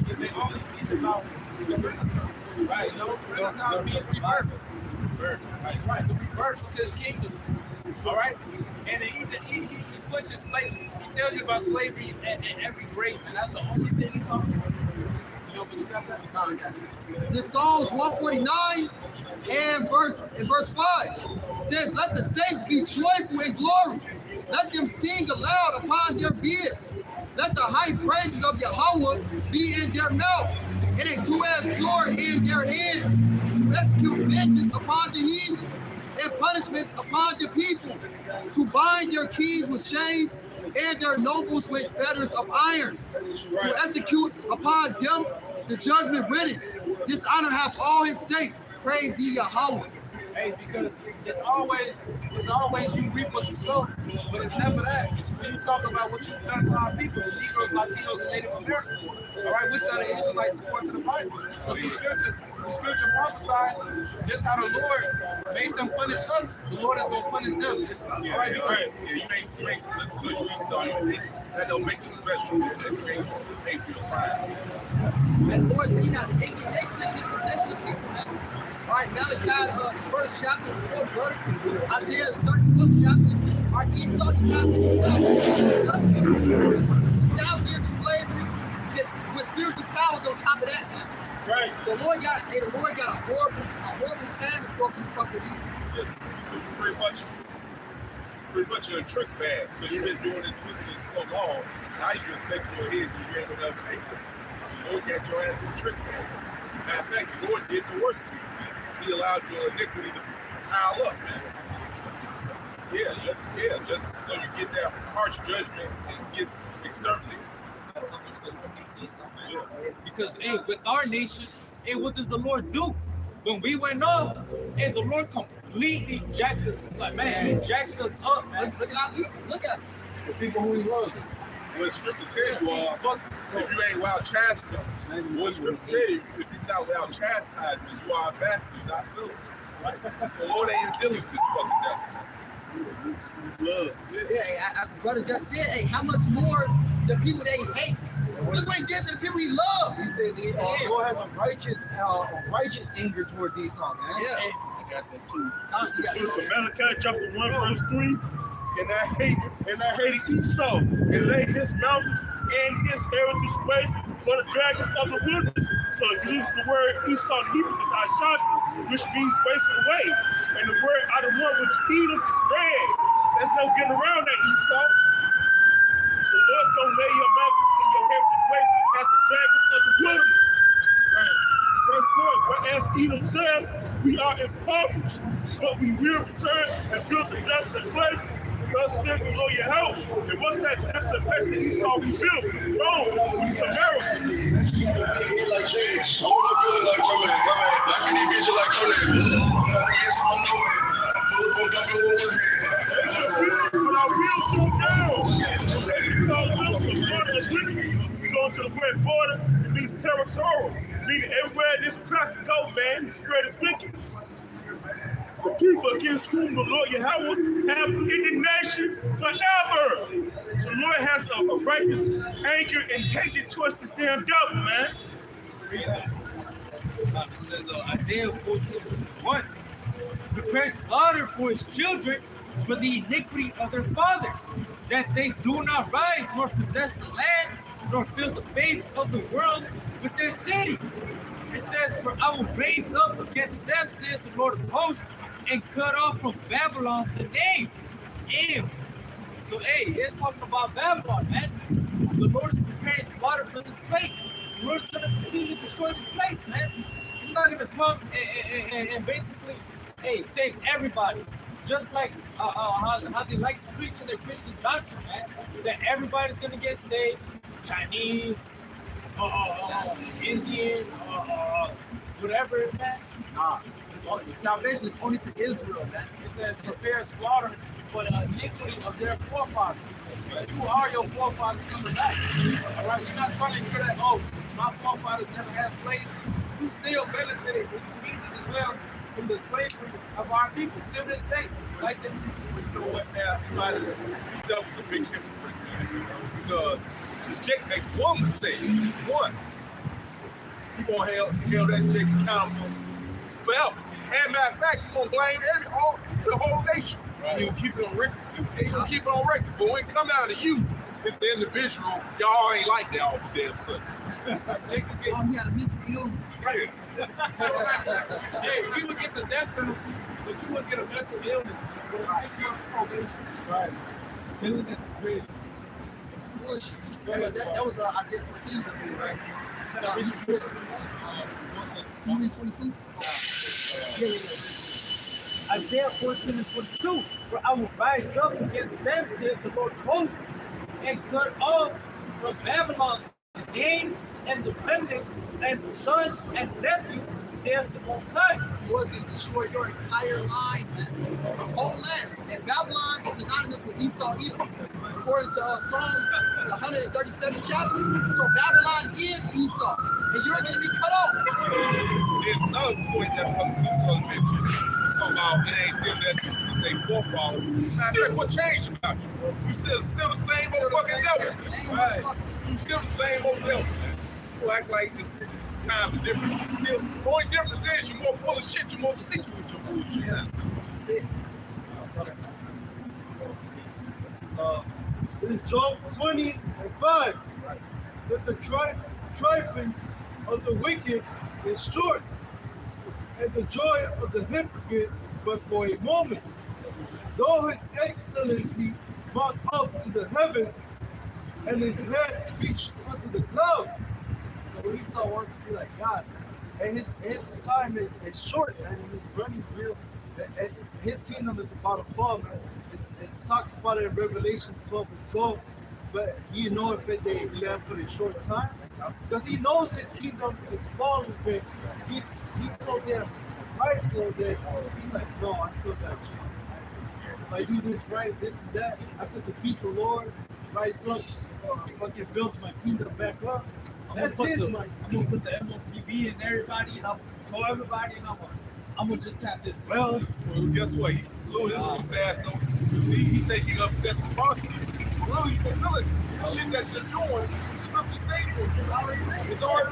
If they only teach about the Renaissance, right? No, Renaissance means rebirth. Right, the rebirth of his kingdom. All right, and he pushes slavery. He tells you about slavery at every grade, and that's the only thing he talks about. You know, but you got that. This Psalms 149 and verse 5 says, "Let the saints be joyful in glory. Let them sing aloud upon their beds. Let the high praises of Yahweh be in their mouth, and a two-edged sword in their hand, to execute vengeance upon the heathen, and punishments upon the people, to bind their kings with chains, and their nobles with fetters of iron, to execute upon them the judgment written. This honor hath all his saints. Praise ye Yahweh." Hey, because it's always you reap what you sow, but it's never that. When you talk about what you've done to our people, Negroes, Latinos, and Native Americans, all right, which are the Israelites according to the Bible. Because the scripture prophesied just how the Lord made them punish us, the Lord is going to punish them. All right, You ain't look good, you saw you. That don't make you special. That you ain't pay for your pride. And the Lord said he has indignation against his nation of people. All right, Malachi, first chapter, 4th verse. Isaiah, 34th chapter. Our Esau, you guys are 1,000 years of slavery with spiritual powers on top of that. Right. So the Lord got a horrible time in store for you fucking evils. Just pretty much in a trick bag. Because you've been doing this business so long, now you just think in your head you ain't gonna ever pay for it. The Lord got your ass in a trick bag. Matter of fact, the Lord did the worst to you. He allowed your iniquity to pile up, man. Just so you get that harsh judgment and get exterminated. That's how much the Lord hates Esau, man. Because, hey, with our nation, hey, what does the Lord do? When we went off, hey, the Lord completely jacked us. Like, man, he jacked us up, man. Look at our people. Look at The people who he loves. What scripture tell you if you ain't wild chastised, what scripture tell you, if you're not wild chastised, you are a bastard, not so. Right? So Lord ain't dealing with this fucking devil. Love. Yeah, as the brother just said, hey, how much more the people that he hates? Look what he did to the people he loves. He says the Lord has a righteous anger towards Esau, man. Yeah. I got that too. Malachi chapter 1 verse 3. And I hated Esau and laid his mountains and his heritage waste for the dragons of the wilderness. So if you use the word Esau in Hebrew is Ashanti, which means wasted away. And the word out of one which Edom is red. So there's no getting around that Esau. So the Lord's gonna lay your mountains and your heritage waste as the dragons of the wilderness. Right. Verse 4, whereas Edom says, we are impoverished, but we will return and build the desolate places. Thus said the Lord your help. And what's that desolate place that Esau we built? Rome, we Samaria. But I will come down. We go to the great border, it means territorial. Meaning everywhere this crack can go, man, he spread wickedness. The people against whom the Lord Yahweh have indignation forever. So the Lord has a righteous anger and hatred towards this damn devil, man. It says Isaiah 14:1. Prepare slaughter for his children for the iniquity of their fathers, that they do not rise nor possess the land, nor fill the face of the world with their cities. It says, for I will raise up against them, saith the Lord of hosts, and cut off from Babylon the name. Ew. So, hey, it's talking about Babylon, man. The Lord is preparing slaughter for this place. The Lord's going to completely destroy this place, man. He's not going to come and basically, hey, save everybody. Just like how they like to preach in their Christian doctrine, man, that everybody's going to get saved. Chinese, Indian, whatever, man. Nah, salvation is only to Israel, man. It says prepare slaughter for the iniquity of their forefathers. You are your forefathers coming back. All right, we're not trying to hear that, oh, my forefathers never had slaves. We still benefited with Jesus as well from the slavery of our people till this day. Like the, You know what, man? These devils are big hypocrites, man. Because Jake make one mistake, one. He gonna held that Jake accountable forever. And matter of fact, he's gonna blame the whole nation. Right. He'll keep it on record too. He's gonna keep it on record. But when it come out of you, it's the individual. Y'all ain't like that all the damn sudden. He had a mental illness. Right. Hey, you would get the death penalty, but you wouldn't get a mental illness. With a 6-month probation. Right. Killing at the bridge. Bullshit. Yeah, but that was Isaiah 14, right? Can you read 22? Isaiah 14 and 22. For I will rise up against them, saith the Lord of hosts, and cut off from Babylon the gain and the remnant and the son and nephew, saith the Most High. He was going to destroy your entire line, man. The whole land. And Babylon is synonymous with Esau, Edom. According to Psalms, the 137th chapter. So Babylon is Esau. And you're going to be cut off. There's another point that was mentioned. Talking about it ain't them that they forefathers. Matter of fact, what changed about you? You still the same old fucking devil. Same Right. motherfucker. You still the same old devil. You act like this times are different. You still, the only difference is you're more full of shit, you're more sticky with your bullshit. Yeah. That's it. Sorry. This is Job 20 and 5. That the trifling of the wicked is short, and the joy of the hypocrite but for a moment. Though his excellency mount up to the heavens, and his head reached unto the clouds. So Esau wants to be like God. And his time is short, and his running real. His kingdom is about to fall, man. It talks about it in Revelation 12 and 12. But you know if they left for a short time, because he knows his kingdom is falling, but he's so damn prideful that he's like, no, I still got you. If I do this right, this and that, I could defeat the Lord, rise up, fucking build my kingdom back up. That's his money. I'm gonna put the MOTV in everybody, and I'm gonna control everybody, and I'm gonna just have this well. Well, guess what? Lou, this stupid ass don't. He think he upset the prosecutor. Lou, you fulfilling the shit that you're doing. The script is saying for you. It's already written. He talking,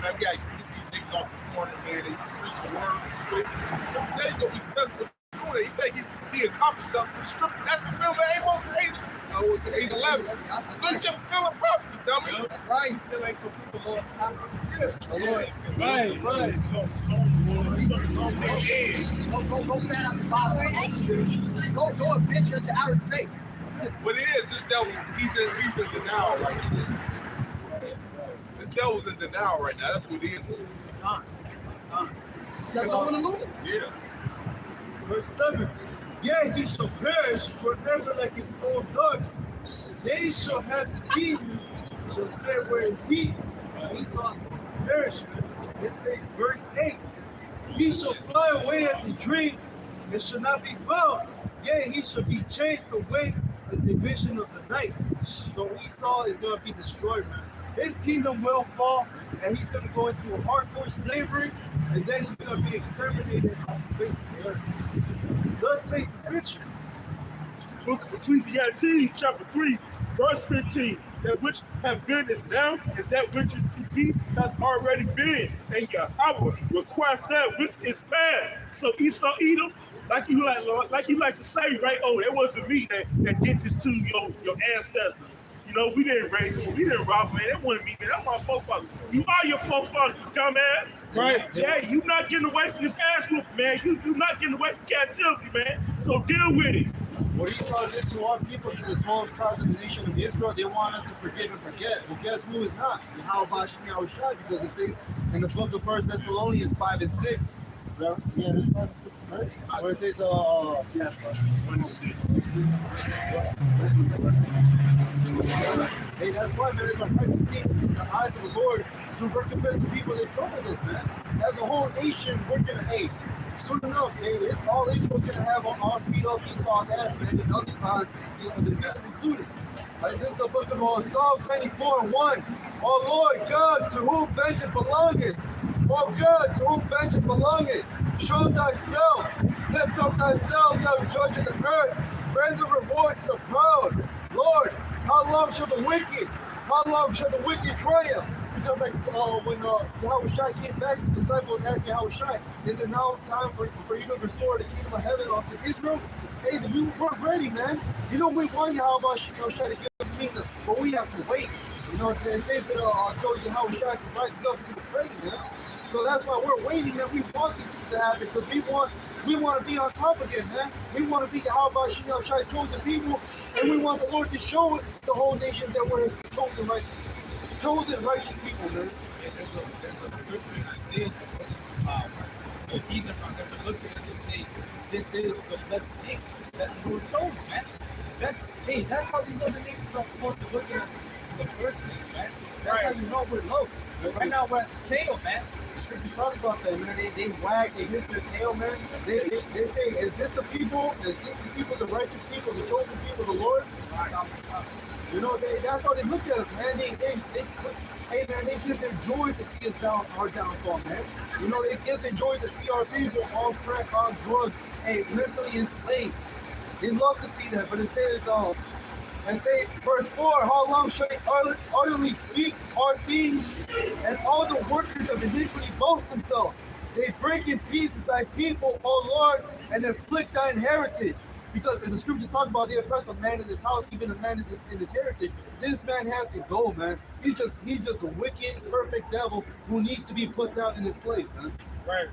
man, we gotta get these niggas off the corner, man. They preach the word. But the script say he's gonna be successful doing it. He think he accomplished something. The script, that's fulfilling Amos and Amos. It's 8:11. So you just fulfilling prophecy, dummy. That's right. Feel like for people lost time. Right. Go fan out the bottom. Go adventure into outer space. What it is, this devil, he's in denial right now. This devil's in denial right now. That's what it is. Just don't want to lose. Yeah. Verse 7. Yeah, he shall perish forever like his own dog. They shall have seen you, shall say, where is he? Esau's perish. It says, verse 8. He shall fly away as a dream, and shall not be found. Yea, he shall be chased away as a vision of the night. So Esau is going to be destroyed, man. His kingdom will fall, and he's going to go into a hardcore slavery, and then he's going to be exterminated off the face of the earth. Thus says the scripture. Book of Ecclesiastes, chapter 3, verse 15. That which have been is now, and that which is to be has already been. And Yahweh requires that which is past. So Esau, Edom, like you like to say, right? Oh, that wasn't me that did this to your ancestors. You know, we didn't raise them, we didn't rob them, man. That wasn't me, man. That's my forefather. You are your forefather, you dumbass. Right? Yeah, you not getting away from this ass whooping, man. You not getting away from captivity, man. So deal with it. What Esau did to our people, to the 12 tribes of the nation of Israel, they want us to forgive and forget. Well, guess who is not? And how about Yahushua? Because it says in the book of 1 Thessalonians 5 and 6, yeah, this 5 and 6, right? Where it says, hey, that's why, man, it's a right thing in the eyes of the Lord to recompense the people that trouble us, man. As a whole nation, we're going to hate. Soon enough, all Israel's going to have on beat up Esau's ass, man, and the best included. Right, this is the book of Psalms 94 and 1. Oh Lord God, to whom vengeance belongeth. Oh God, to whom vengeance belongeth. Show thyself, lift up thyself, thou judge of the earth. Render reward to the proud. Lord, how long shall the wicked triumph? Because like when Yahweh Shai came back, the disciples asked Yahweh Shai, is it now time for you to restore the kingdom of heaven unto Israel? Hey, we're ready, man. You know, we want Yahweh Shai to give us the kingdom, but we have to wait. You know, it says that told Yahweh Shai to rise up to the praying, man. So that's why we're waiting, and we want these things to happen, because we want to be on top again, man. We want to be the Yahweh Shai chosen people, and we want the Lord to show the whole nation that we're his chosen righteous people, man. There's a scripture in Isaiah that goes into power. The heathen are going to look at us and say, this is the blessed nation that the Lord chose, man. That's how these other nations are supposed to look at us in the first place, man. That's how you know we're low. Right now we're at the tail, man. You talk about that, man. They wag, they miss their tail, man. They say, is this the people? Is this the people, the righteous people, the chosen people, the Lord? You know, that's how they look at us, man. Hey, man, they give them joy to see us our downfall, man. You know, it gives them joy to see our people on crack, on drugs, hey, mentally enslaved. They love to see that, but it says, verse 4, how long shall they utterly speak hard things, and all the workers of iniquity boast themselves? They break in pieces thy people, O Lord, and afflict thine heritage. Because in the scriptures talk about they oppress a man in his house, even a man in his heritage. This man has to go, man. He's just a wicked, perfect devil who needs to be put down in his place, man. Right.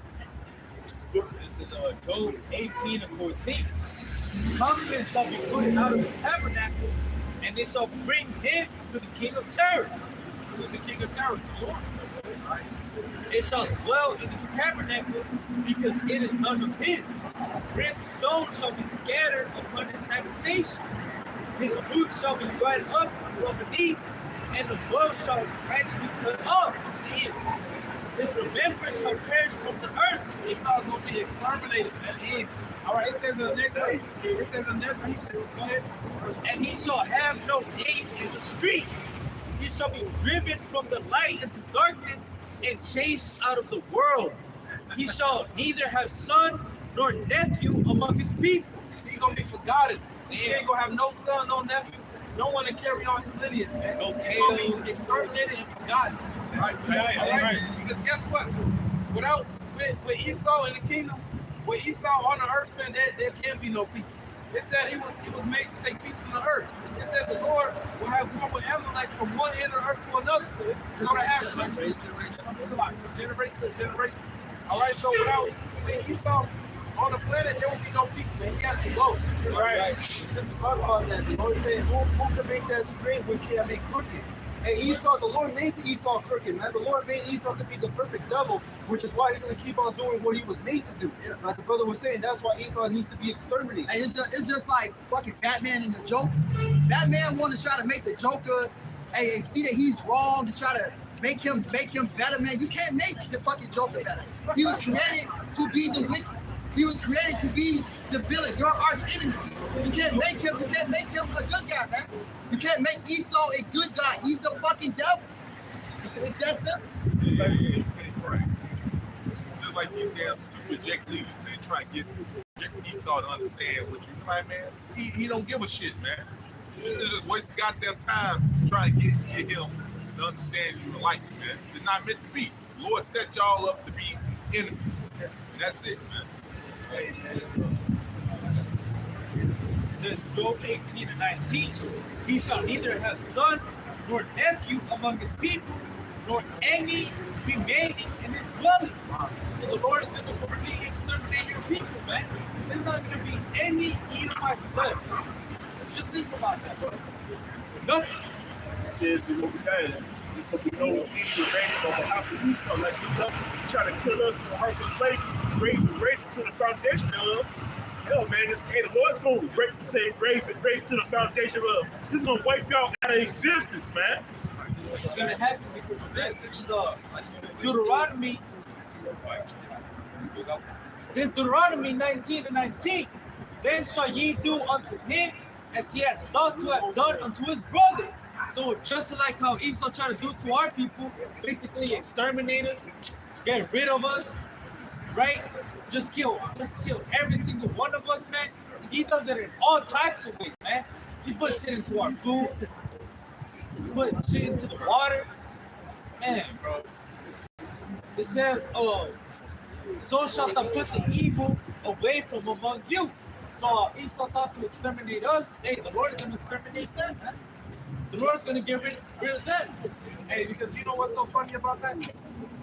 This is Job 18 and 14. His confidence shall be put out of the tabernacle, and they shall bring him to the king of terrors. Who is the king of terrors? The Lord. It shall dwell in his tabernacle, because it is none of his. Brimstone shall be scattered upon his habitation. His roots shall be dried up from beneath, and the blood shall gradually be cut off from the end. His remembrance shall perish from the earth. It's not going to be exterminated at the end. All right, it says in the next verse, he said, go ahead. And he shall have no name in the street. He shall be driven from the light into darkness and chased out of the world. He shall neither have son nor nephew among his people. He's going to be forgotten. He ain't going to have no son, no nephew, no one to carry on his lineage, man. No He's tails. going to be exterminated and forgotten. Right. Because guess what? With Esau in the kingdom, with Esau on the earth, man, there can be no peace. It said he was made to take peace from the earth. It said the Lord will have war with Amalek from one end of the earth to another. It's going to have generation to generation. All right, so with Esau on the planet, there will be no peace, man. He has to go. Right. Let's talk about that. The Lord said, who can make that straight when he made crooked? And Esau, the Lord made Esau crooked, man. The Lord made Esau to be the perfect devil, which is why he's going to keep on doing what he was made to do. Like the brother was saying, that's why Esau needs to be exterminated. And it's just like fucking Batman and the Joker. Batman wanted to try to make the Joker, see that he's wrong, to try to make him better, man. You can't make the fucking Joker better. He was created to be the wicked. He was created to be the villain, your arch enemy. You can't make him a good guy, man. You can't make Esau a good guy. He's the fucking devil. It's that simple. Just like these damn stupid Jack leaders, they try to get Esau to understand what you trying, man. He don't give a shit, man. It's just waste of goddamn time trying to get him to understand you and like you, man. It's not meant to be. The Lord set y'all up to be enemies. And that's it, man. Says Job 18 and 19. He shall neither have son nor nephew among his people, nor any remaining in his dwelling. So the Lord is going to completely exterminate your people, man. There's not going to be any Edomites left. Just think about that, bro. Nothing. It says in what we had, but we know evil reigning on the house of Esau, like you know, trying to kill us in the heart of slavery, raise it to the foundation of. Hell, man, hey, the Lord's going to raise it to the foundation of. This is going to wipe y'all out of existence, man. It's going to happen because of this. This is Deuteronomy. This Deuteronomy 19 and 19. Then shall ye do unto him as he had thought to have done unto his brother. So just like how Esau tried to do to our people, basically exterminate us, get rid of us, right? Just kill every single one of us, man. He does it in all types of ways, man. He puts shit into our food. He puts shit into the water. Man, bro. It says, so shalt thou put the evil away from among you. So Esau thought to exterminate us. Hey, the Lord is going to exterminate them, man. The Lord is going to get rid of them. Hey, because you know what's so funny about that?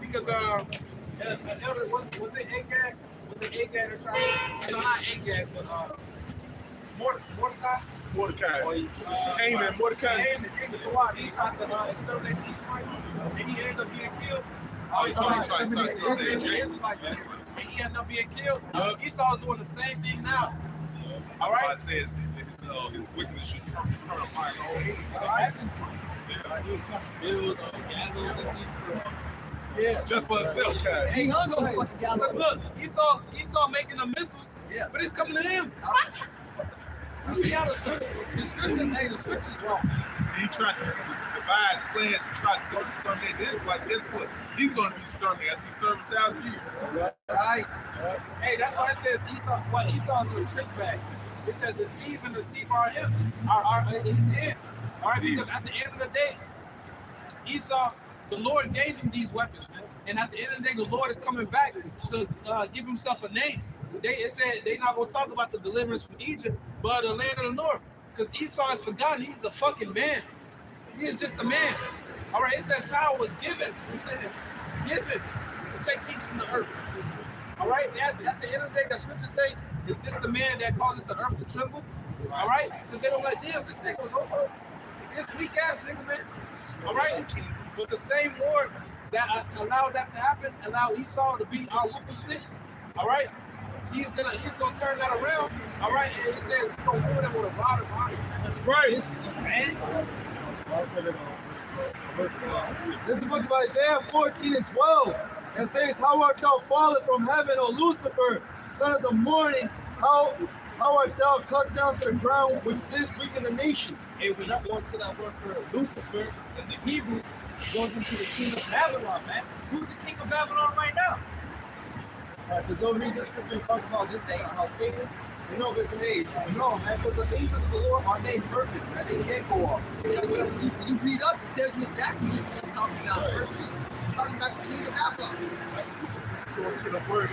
Because Elder, was it Agag? Was it Agag or trying? No, not Agag, but Mordecai. Mordecai. Haman, Mordecai. Haman, he tried to exterminate the Israelites, and he ended up being killed. Oh, he tried to And he ended up being killed. Esau's doing the same thing now. All right. God says his wickedness should turn upon his own head. He was trying to build gallows and things. Yeah. Just for himself, guys. He hung on the fucking gallows. Look, Esau making the missiles, Yeah. but it's coming to him. You see how the scriptures wrong. He tried to devise plans to try to exterminate this. Like, guess what? He's going to be exterminated after he served 1,000 years. Right. Hey, that's why it says Esau. What Esau's a trick bag. It says deceive and deceive are him. His hand. All right, because at the end of the day, Esau, the Lord gave him these weapons, and at the end of the day, the Lord is coming back to give himself a name. It said they're not gonna talk about the deliverance from Egypt, but the land of the north, because Esau has forgotten he's a fucking man. He is just a man. All right, it says power was given to him, given to take peace from the earth. All right, at the end of the day, the scriptures say, is this the man that caused the earth to tremble? All right, because they were like, damn, this nigga was almost this weak ass nigga, man. All right, but the same Lord that allowed that to happen, allow Esau to be our whooping stick. All right, he's gonna turn that around. All right, and he said we're gonna rule them with a rod of iron. That's right. Man. This is the book of Isaiah 14:12. It says, how art thou fallen from heaven, O Lucifer, son of the morning? How art thou cut down to the ground, which didst weaken the nations? Hey, when you go into that word for Lucifer in the Hebrew, it goes into the king of Babylon, man. Who's the king of Babylon right now? Because they'll read this scripture and talk about this, how Satan, you know, it's an age. No, man, because the angels of the Lord are named perfect, man. They can't go off. Well, when you read up, it tells you exactly what it's talking about. Verse 6, it's talking about the king of Babylon. If you go to that word,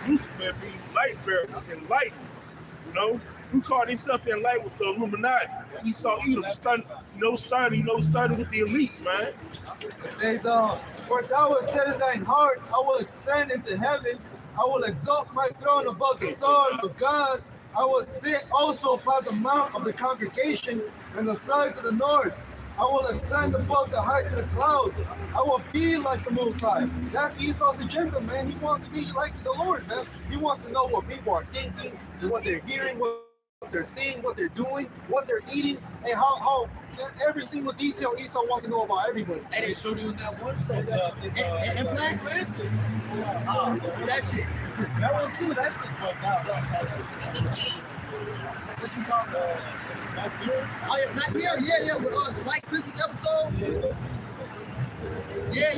Lucifer means light bearer, enlightened. You know, who called himself enlightened with the Illuminati? Esau Edom, starting with the elites, man. It says, for thou hast said in thine heart, I will ascend into heaven. I will exalt my throne above the stars of God. I will sit also upon the mount of the congregation and the sides of the north. I will ascend above the heights of the clouds. I will be like the Most High. That's Esau's agenda, man. He wants to be like the Lord, man. He wants to know what people are thinking, what they're hearing, what they're seeing, what they're doing, what they're eating, and how every single detail Esau wants to know about everybody. And they showed you in that one show. And Black Panther. That shit. That one too. That shit broke out. What you call it? Oh yeah, Black Mirror. Yeah. With the White Christmas episode. Yeah.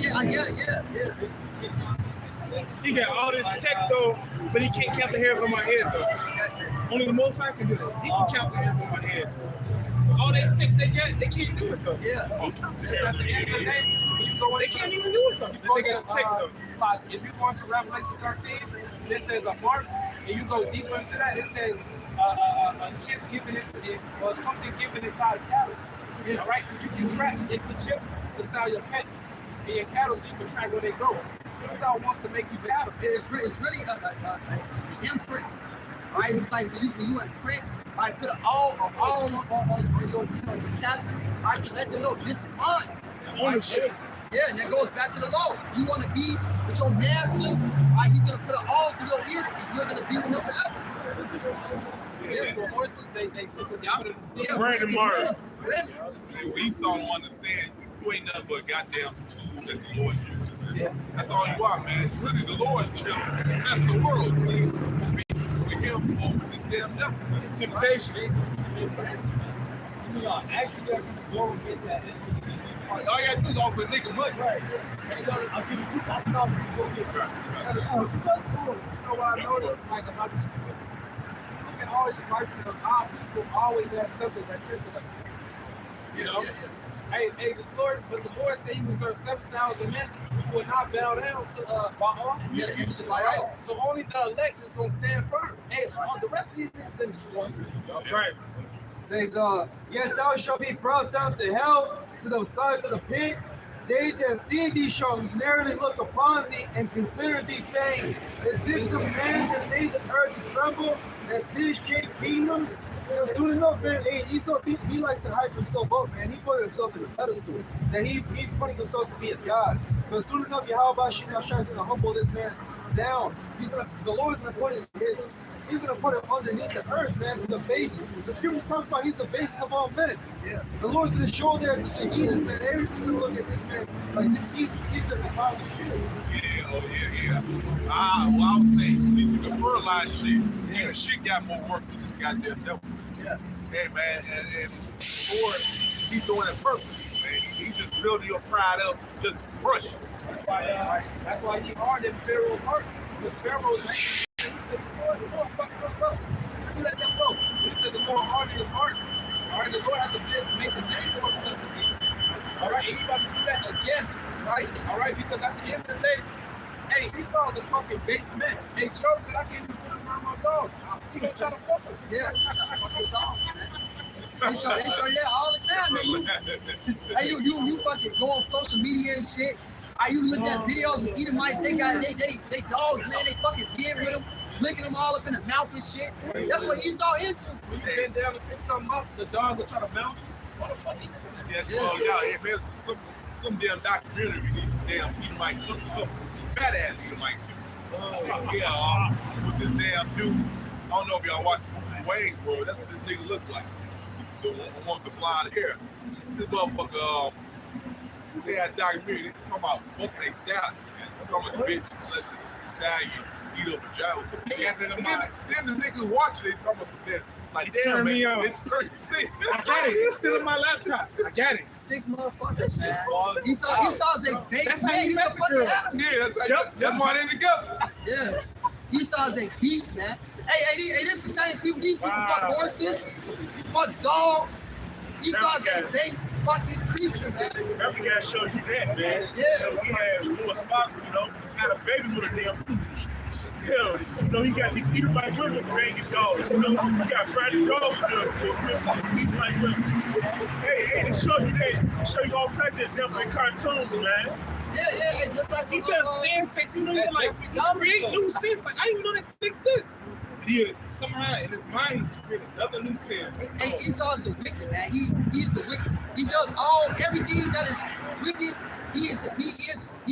He got all this tech though, but he can't count the hairs on my head though. Only the Most High can do it. He can count the hairs on my head. All that tech they got, they can't do it though. Yeah. At the end of the day, you go They can't even do it though. They got tech though. If you go into Revelation 13, it says a mark, and you go deeper into that, it says a chip given it, or something given inside a cattle. Yeah. All right, because you can track it with chip inside your pets and your cattle, so you can track where they go. Esau wants to make you cattle. It's really an imprint, right? It's like when you imprint, right? Put it all on your cattle, right? To let them know this is mine. Ownership. Yeah, and that goes back to the law. You want to be with your master, right? He's gonna put it all through your ear, and you're gonna be with him forever. Yeah, for horses, they put the out of the skin. Brandon Martin. Esau don't understand. You ain't nothing but a goddamn tool that the Lord uses. Yeah. That's all you are, man. It's really the Lord's chip to test the world. See, with him or with this damn devil. Temptation. You know, actually, they're gonna go and get that. All you gotta do is offer a nigga money. Right. I'll give you $2,000 to go get it. You know what I noticed, like about this, you can always write to them. Our people always have something that triggers them. You know, Hey, the Lord said he reserved 7,000 men who will not bow down to Baal. Yeah, the image of Baal. So only the elect is gonna stand firm. Hey, all the rest of these niggas been destroyed. That's right. Says, yet thou shalt be brought down to hell, to the sides of the pit. They that see thee shall narrowly look upon thee and consider thee, saying, is this a man that made the earth to tremble, that did shake kingdoms? You know, soon enough, man, hey, Esau, he likes to hype himself up, man. He put himself in a pedestal. That he's putting himself to be a god. But soon enough, Yahweh Shina tries to humble this man down. The Lord's gonna put it in he's gonna put it underneath the earth, man, to the base. The scriptures talk about he's the basis of all men. Yeah. The Lord's gonna show that to the heathens, man. Everybody's gonna look at this man like he's the power of shit. Yeah, oh yeah. Well, I would say this is the fertilized shit. Even shit got more work than this goddamn devil. Yeah. Hey man, and Lord, he's doing it purposely, man. He's just building your pride up just to crush you. That's why he hard in Pharaoh's heart. Because Pharaoh's making he said, the Lord fucking us up. He let them go. He said the Lord hardened his heart. All right, the Lord has to make a name for himself again. All right, and he about to do that again. Right. All right, because at the end of the day, hey, he saw the fucking basement. Hey, Joe said I can't even put him around my dog. He gonna try to fuck him. Yeah, fuck your dog, man. They show that all the time, man. You fucking go on social media and shit. You look at videos with Edomites, they got they dogs, man, they fucking bed with them, licking them all up in the mouth and shit. That's what Esau into. When you bend down to pick something up, the dog will try to mount you. What the fuck? Yes, well, yeah, there's some damn documentary these damn Edomite fat ass Edomites. Yeah, with this damn dude. I don't know if y'all watch the movie Wayne's World. That's what this nigga look like. The one with the blonde hair. This motherfucker. They had a documentary, they talking about fucking they stallion. Talking about the bitch let the stallion eat up a job. Then the niggas watching, they talking about some damn. Like, damn, man, it's crazy. I got it. It's still in my laptop. I got it. Sick motherfucker, man. Esau's a beast, man. He's a fucking animal. Yeah, that's why they're together. Yeah. Esau's a beast, man. Hey, this is the same people. These people fuck horses, fuck dogs. Esau's a base fucking creature, man. Every guy showed you that, man. Yeah. We had Louis Sparkle, had a baby with a damn pussy. Hell, he got these Edomite women banging dogs. He got Brandon dogs to Edomite women. Hey, they show you that. They show you all types of examples in cartoons, man. Yeah, just like He does sense that create new sense. Like I didn't even know this exists. He somehow in his mind he's created another new sense. Hey, Esau's the wicked, man. He's the wicked. He does everything that is wicked. He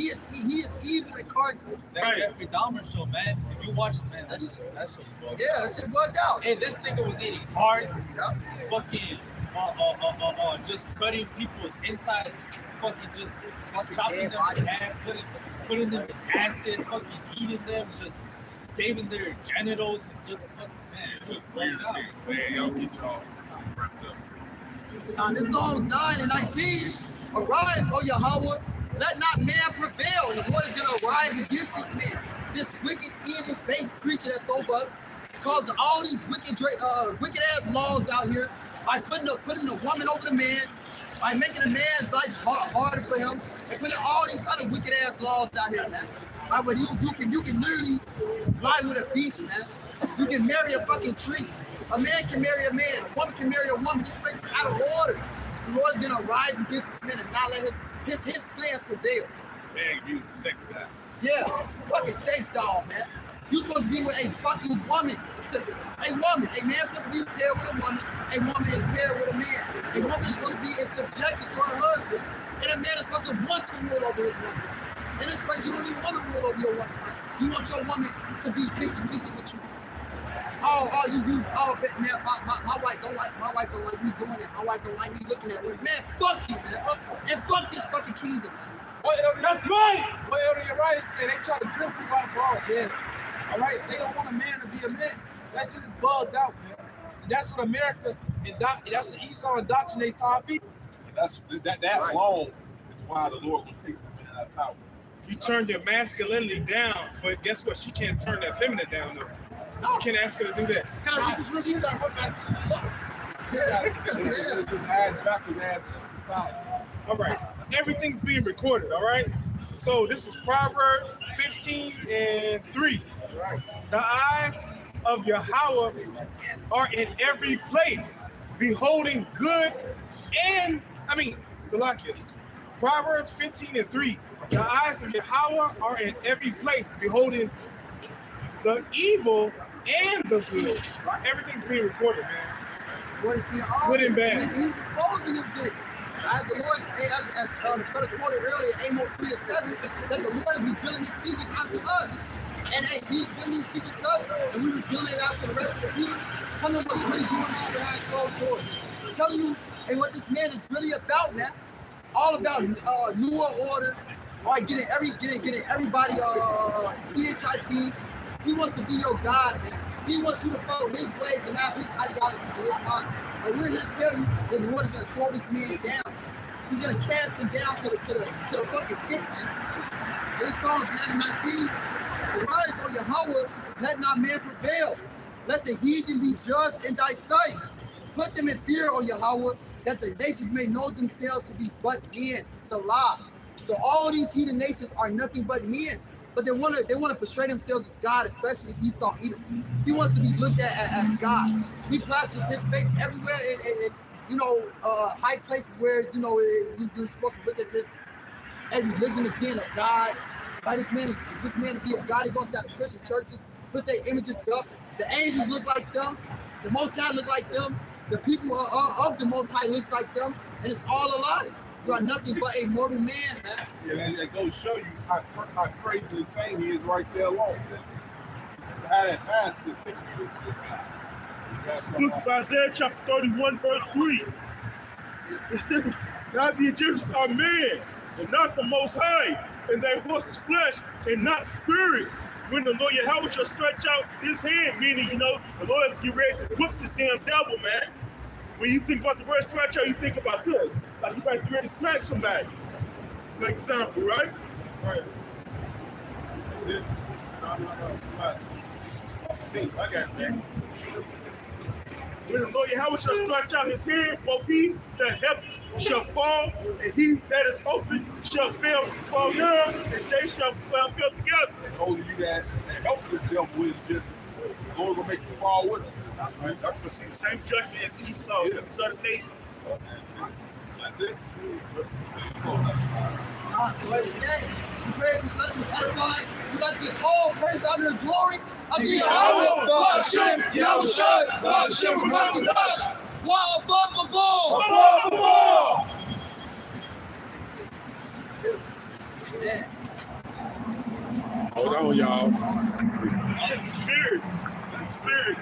is evil incarnate. That Jeffrey Dahmer show, man. If you watch, man, that show's bugged. Yeah, that shit bugged out. Hey, this nigga was eating hearts, fucking, just cutting people's insides, fucking just chopping them in half, putting them in acid, fucking eating them, just saving their genitals and just fucking, man. Just weird as hell. Man, y'all get y'all wrapped up. Now, this Psalms 9 and 19. Arise, O Yahweh, let not man prevail. And the Lord is going to arise against this man, this wicked, evil, base creature that's over us, causing all these wicked ass laws out here by putting the woman over the man, by making a man's life harder for him, and putting all these other wicked ass laws out here, man. Right, where you can literally lie with a beast, man. You can marry a fucking tree. A man can marry a man. A woman can marry a woman. This place is out of order. The Lord is gonna rise against this man and not let his plans prevail. Man, you sex guy. Yeah, fucking sex doll, man. You supposed to be with a fucking woman. A woman. A man's supposed to be paired with a woman. A woman is paired with a man. A woman is supposed to be in subjection to her husband. And a man is supposed to want to rule over his woman. In this place, you don't even want to rule over your woman, man. You want your woman to be 50-50 with you. Man, my wife don't like me doing it. My wife don't like me looking at it. Man, fuck you, man. And fuck this fucking kingdom, man. That's right. What Elder Uriah said, they try to grip you by balls. Yeah. All right, they don't want a man to be a man. That shit is bugged out, man. And that's what America that's what Esau indoctrinates our people. That alone is why the Lord will take the man out of power. You turn your masculinity down, but guess what? She can't turn that feminine down though. You can't ask her to do that. Can I read this real quick? She's our masculinity. It's ass backwards ass society. All right. Everything's being recorded, all right? So this is Proverbs 15:3. The eyes of Yahweh are in every place, beholding good Salakia. Proverbs 15:3. The eyes of Yahweh are in every place, beholding the evil and the good. Everything's being recorded, man. What is he all? Good and bad. He's exposing this dude. As the Lord, as the brother quoted earlier, Amos 3:7, that the Lord is revealing his secrets unto us. And he's revealing these secrets to us, and we're revealing it out to the rest of the people. Telling them what's really going on behind closed doors. Telling you and what this man is really about, man. All about New World Order. All right, getting everybody CHIP. He wants to be your God, man. He wants you to follow his ways and have his ideologies and his mind. But we're here to tell you that the Lord is going to throw this man down. He's going to cast him down to the fucking pit, man. And in Psalms 90:19, arise, O Yahweh, let not man prevail. Let the heathen be just in thy sight. Put them in fear, O Yahweh, that the nations may know themselves to be but men. Salah. So all these heathen nations are nothing but men. But they want to portray themselves as God, especially Esau Edom. He wants to be looked at as God. He plasters his face everywhere in high places where you're supposed to look at this religion as being a God. Like this man to be a God. He goes to the Christian churches, put their images up. The angels look like them. The Most High look like them. The people of the Most High looks like them, and it's all a lie. You are nothing but a mortal man, man. Yeah, and that goes to show you how crazy insane he is right there alone. How that massive thing. Book of Isaiah chapter 31, verse 3. Now the Egyptians are men, and not the Most High, and they work flesh and not spirit. When the Lord Yahweh shall stretch out his hand, meaning, the Lord is getting ready to whip this damn devil, man. When you think about the word stretch out, you think about this. Like you might be ready to smack somebody. Like example, right? Right. I got that. When the Lord Yahweh shall stretch out his hand, both he that helps shall fall, and he that is open shall fall down, and they shall fall together. And only you that help this devil is just the Lord will make you fall with him. Right? That's the same judgment as Esau, the son of David. That's it. So every day, we pray this lesson was edifying. We like to give all praise, honor, and glory unto Yahweh, Hashem, Yahushua, Hashem, Rakadosh, Wa above the ball. Above the ball! Yeah. Hold on, y'all. That spirit. That spirit.